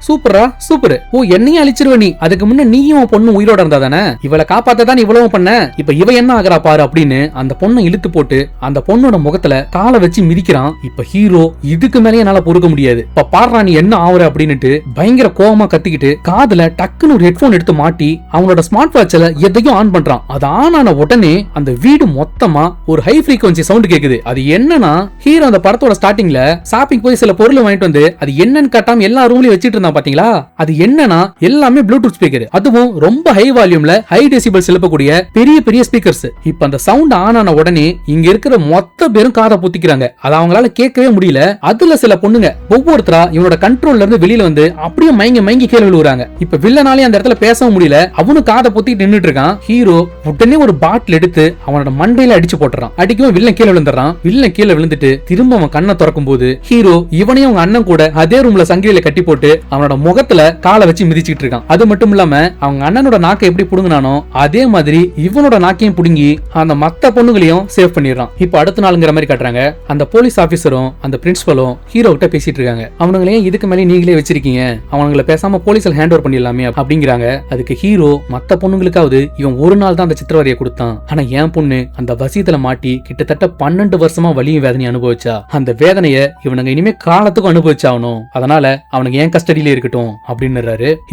சூப்பரா சூப்பர், ஓ என்னையும் அழிச்சிருவ நீ, அதுக்கு முன்ன நீயும் பொண்ணு உயிரோட இருந்தா தானே, இவளை காப்பாத்தான் இவ்வளவு பண்ண, இப்ப இவ என்ன ஆகிறா பாரு அப்படின்னு அந்த பொண்ணை இழுத்து போட்டு அந்த பொண்ணோட முகத்துல காலை வச்சு மிதிக்கிறான். இப்ப ஹீரோ இதுக்கு மேலே என்னால பொறுக்க முடியாது, இப்ப பாடுறா நீ என்ன ஆகுற அப்படின்னுட்டு பயங்கர கோவமா கத்திக்கிட்டு காதுல டக்குன்னு ஒரு ஹெட்போன் எடுத்து மாட்டி அவனோட ஸ்மார்ட் வாட்ச்ல எதையும் ஆன் பண்றான். அது ஆன் ஆன உடனே அந்த வீடு மொத்தமா ஒரு ஹை ஃப்ரீக்வன்சி சவுண்ட் கேக்குது. அது என்னன்னா ஹீரோ அந்த படத்தோட ஸ்டார்டிங்ல ஷாப்பிங் போய் சில பொருள் வாங்கிட்டு வந்து அது என்னன்னு காட்டாம எல்லா ரூம்லயும் வச்சிட்டு இருந்தான் பாத்தீங்களா, அது என்னன்னா எல்லாமே ப்ளூடூத் ஸ்பீக்கர், அதுவும் ரொம்ப ஹை வால்யூம்ல ஹை டெசிபல்ஸ் எழுப்பக்கூடிய பெரிய பெரிய ஸ்பீக்கர்ஸ். இப்ப அந்த சவுண்ட் ஆன் ஆன உடனே இங்க இருக்கிற மொத்த பேரும் காதை புத்திக்கிறாங்க. அது அவங்களால கேட்கவே முடியல. அதுல சில பொண்ணுங்க ஒவ்வொருத்தரா இவனோட கண்ட்ரோல்ல இருந்து வெளியில வந்து அப்படியே மயங்கி கீழே விழுறாங்க. இப்ப வில்லனாலே அந்த இடத்துல பேசவும் முடியல, அவனு காதை புத்திட்டு நின்னுட்டு இருக்கான். ஹீரோ உடனே ஒரு பாட்டில் எடுத்து அவனோட மண்டையில அடிச்சு போட்டுறான். அடிக்கவும் வில்லன் கீழே விழுந்துறான். வில்லன் கீழே விழுந்துட்டு திரும்ப அவன் கண்ணை திறக்கும் போது ஹீரோ இவனையும் அவங்க அண்ணன் கூட அதே ரூம்ல சங்கிலியில கட்டி போட்டு அவனோட முகத்துல காலை வச்சு மிதிச்சிட்டு இருக்கான். அது மட்டும் இல்லாம அவங்க அண்ணனோட நாக்கை எப்படி புடுங்கினானோ அதே மாதிரி இவனோட நாக்கையும் பணத்தையும் புடுங்கி அந்த மத்த பொண்ணுங்களையும் சேவ் பண்ணிடுறான். இப்ப அடுத்த நாளுங்கிற மாதிரி காட்டுறாங்க. அந்த போலீஸ் ஆபீசரும் அந்த பிரின்சிபலும் ஹீரோ கிட்ட பேசிட்டு இருக்காங்க. அவனுங்களையும் இதுக்கு மேலே நீங்களே வச்சிருக்கீங்க, அவங்களை பேசாம போலீஸ்ல ஹேண்ட் ஓவர் பண்ணிடலாமே அப்படிங்கிறாங்க. அதுக்கு ஹீரோ மத்த பொண்ணுங்களுக்காவது இவன் ஒரு நாள் தான் அந்த சித்திரவதையை கொடுத்தான், ஆனா என் பொண்ணு அந்த வசியத்துல மாட்டி கிட்டத்தட்ட 12 வருஷமா வலியும் வேதனையும் அனுபவிச்சா. அந்த வேதனைய இவனுங்க இனிமே காலத்துக்கும் அனுபவிச்சாகணும், அதனால அவனுக்கு ஏன் கஸ்டடியில இருக்கட்டும் அப்படின்னு.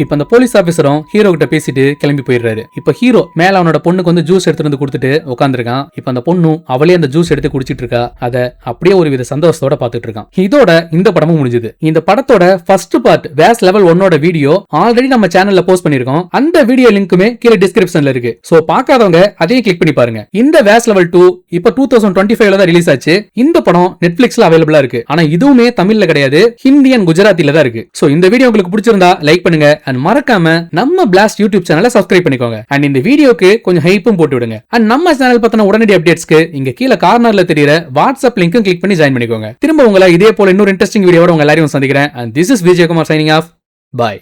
இப்ப அந்த போலீஸ் ஆபீசரும் ஹீரோ கிட்ட பேசிட்டு கிளம்பி போயிடுறாரு. இப்ப ஹீரோ மேல அவனோட பொண்ணுக்கு வந்து ஜூஸ் எடுத்து வந்து கொடுத்துட்டு உட்காந்துருக்கான். இப்ப அந்த பொண்ணு அவளே அந்த ஜூஸ் எடுத்து குடிச்சிட்டு இருக்கா. அத அப்படியே ஒரு வித சந்தோஷத்தோட பாத்துட்டு இருக்கான். இதோட இந்த படமும் முடிஞ்சது. இந்த படத்தோட ஃபர்ஸ்ட் பார்ட் வேஸ் லெவல் 1ஓட வீடியோ ஆல்ரெடி நம்ம சேனல்ல போஸ்ட் பண்ணிருக்கோம். அந்த வீடியோ லிங்க்குமே கீழே டிஸ்கிரிப்ஷன்ல இருக்கு. சோ பார்க்காதவங்க அதையும் கிளிக் பண்ணி பாருங்க. இந்த வேஸ் லெவல் 2 இப்ப 2025ல தான் ரிலீஸ் ஆச்சு. இந்த படம் நெட்ஃபிளிக்ஸ்ல அவைலபிளா இருக்கு. ஆனா இதுவுமே தமிழ்ல கிடையாது, ஹிந்தி அண்ட் குஜராத்தில தான் இருக்கு. சோ இந்த வீடியோ உங்களுக்கு பிடிச்சிருந்தா லைக் பண்ணுங்க அண்ட் மறக்காம நம்ம பிளாஸ்ட் யூடியூப் சேனலை சப்ஸ்கிரைப் பண்ணிக்கோங்க. அண்ட் இந்த வீடியோக்கு கொஞ்சம் ஹைப்பும் போட்டு விடுங்க. அண்ட் நம்ம சேனல் பத்தின உடனடி அப்டேட்ஸ்க்கு இங்க கீழே கார்னர்ல தெரியுற வாட்ஸ்அப் லிங்க்கும் கிளிக் பண்ணி ஜாயின் பண்ணிக்கோங்க. திரும்ப உங்களை இதே போல இன்னொரு இன்ட்ரெஸ்டிங் வீடியோவோட உங்க எல்லாரையும் சந்திக்கிறேன். And this is Vijayakumar signing off. Bye.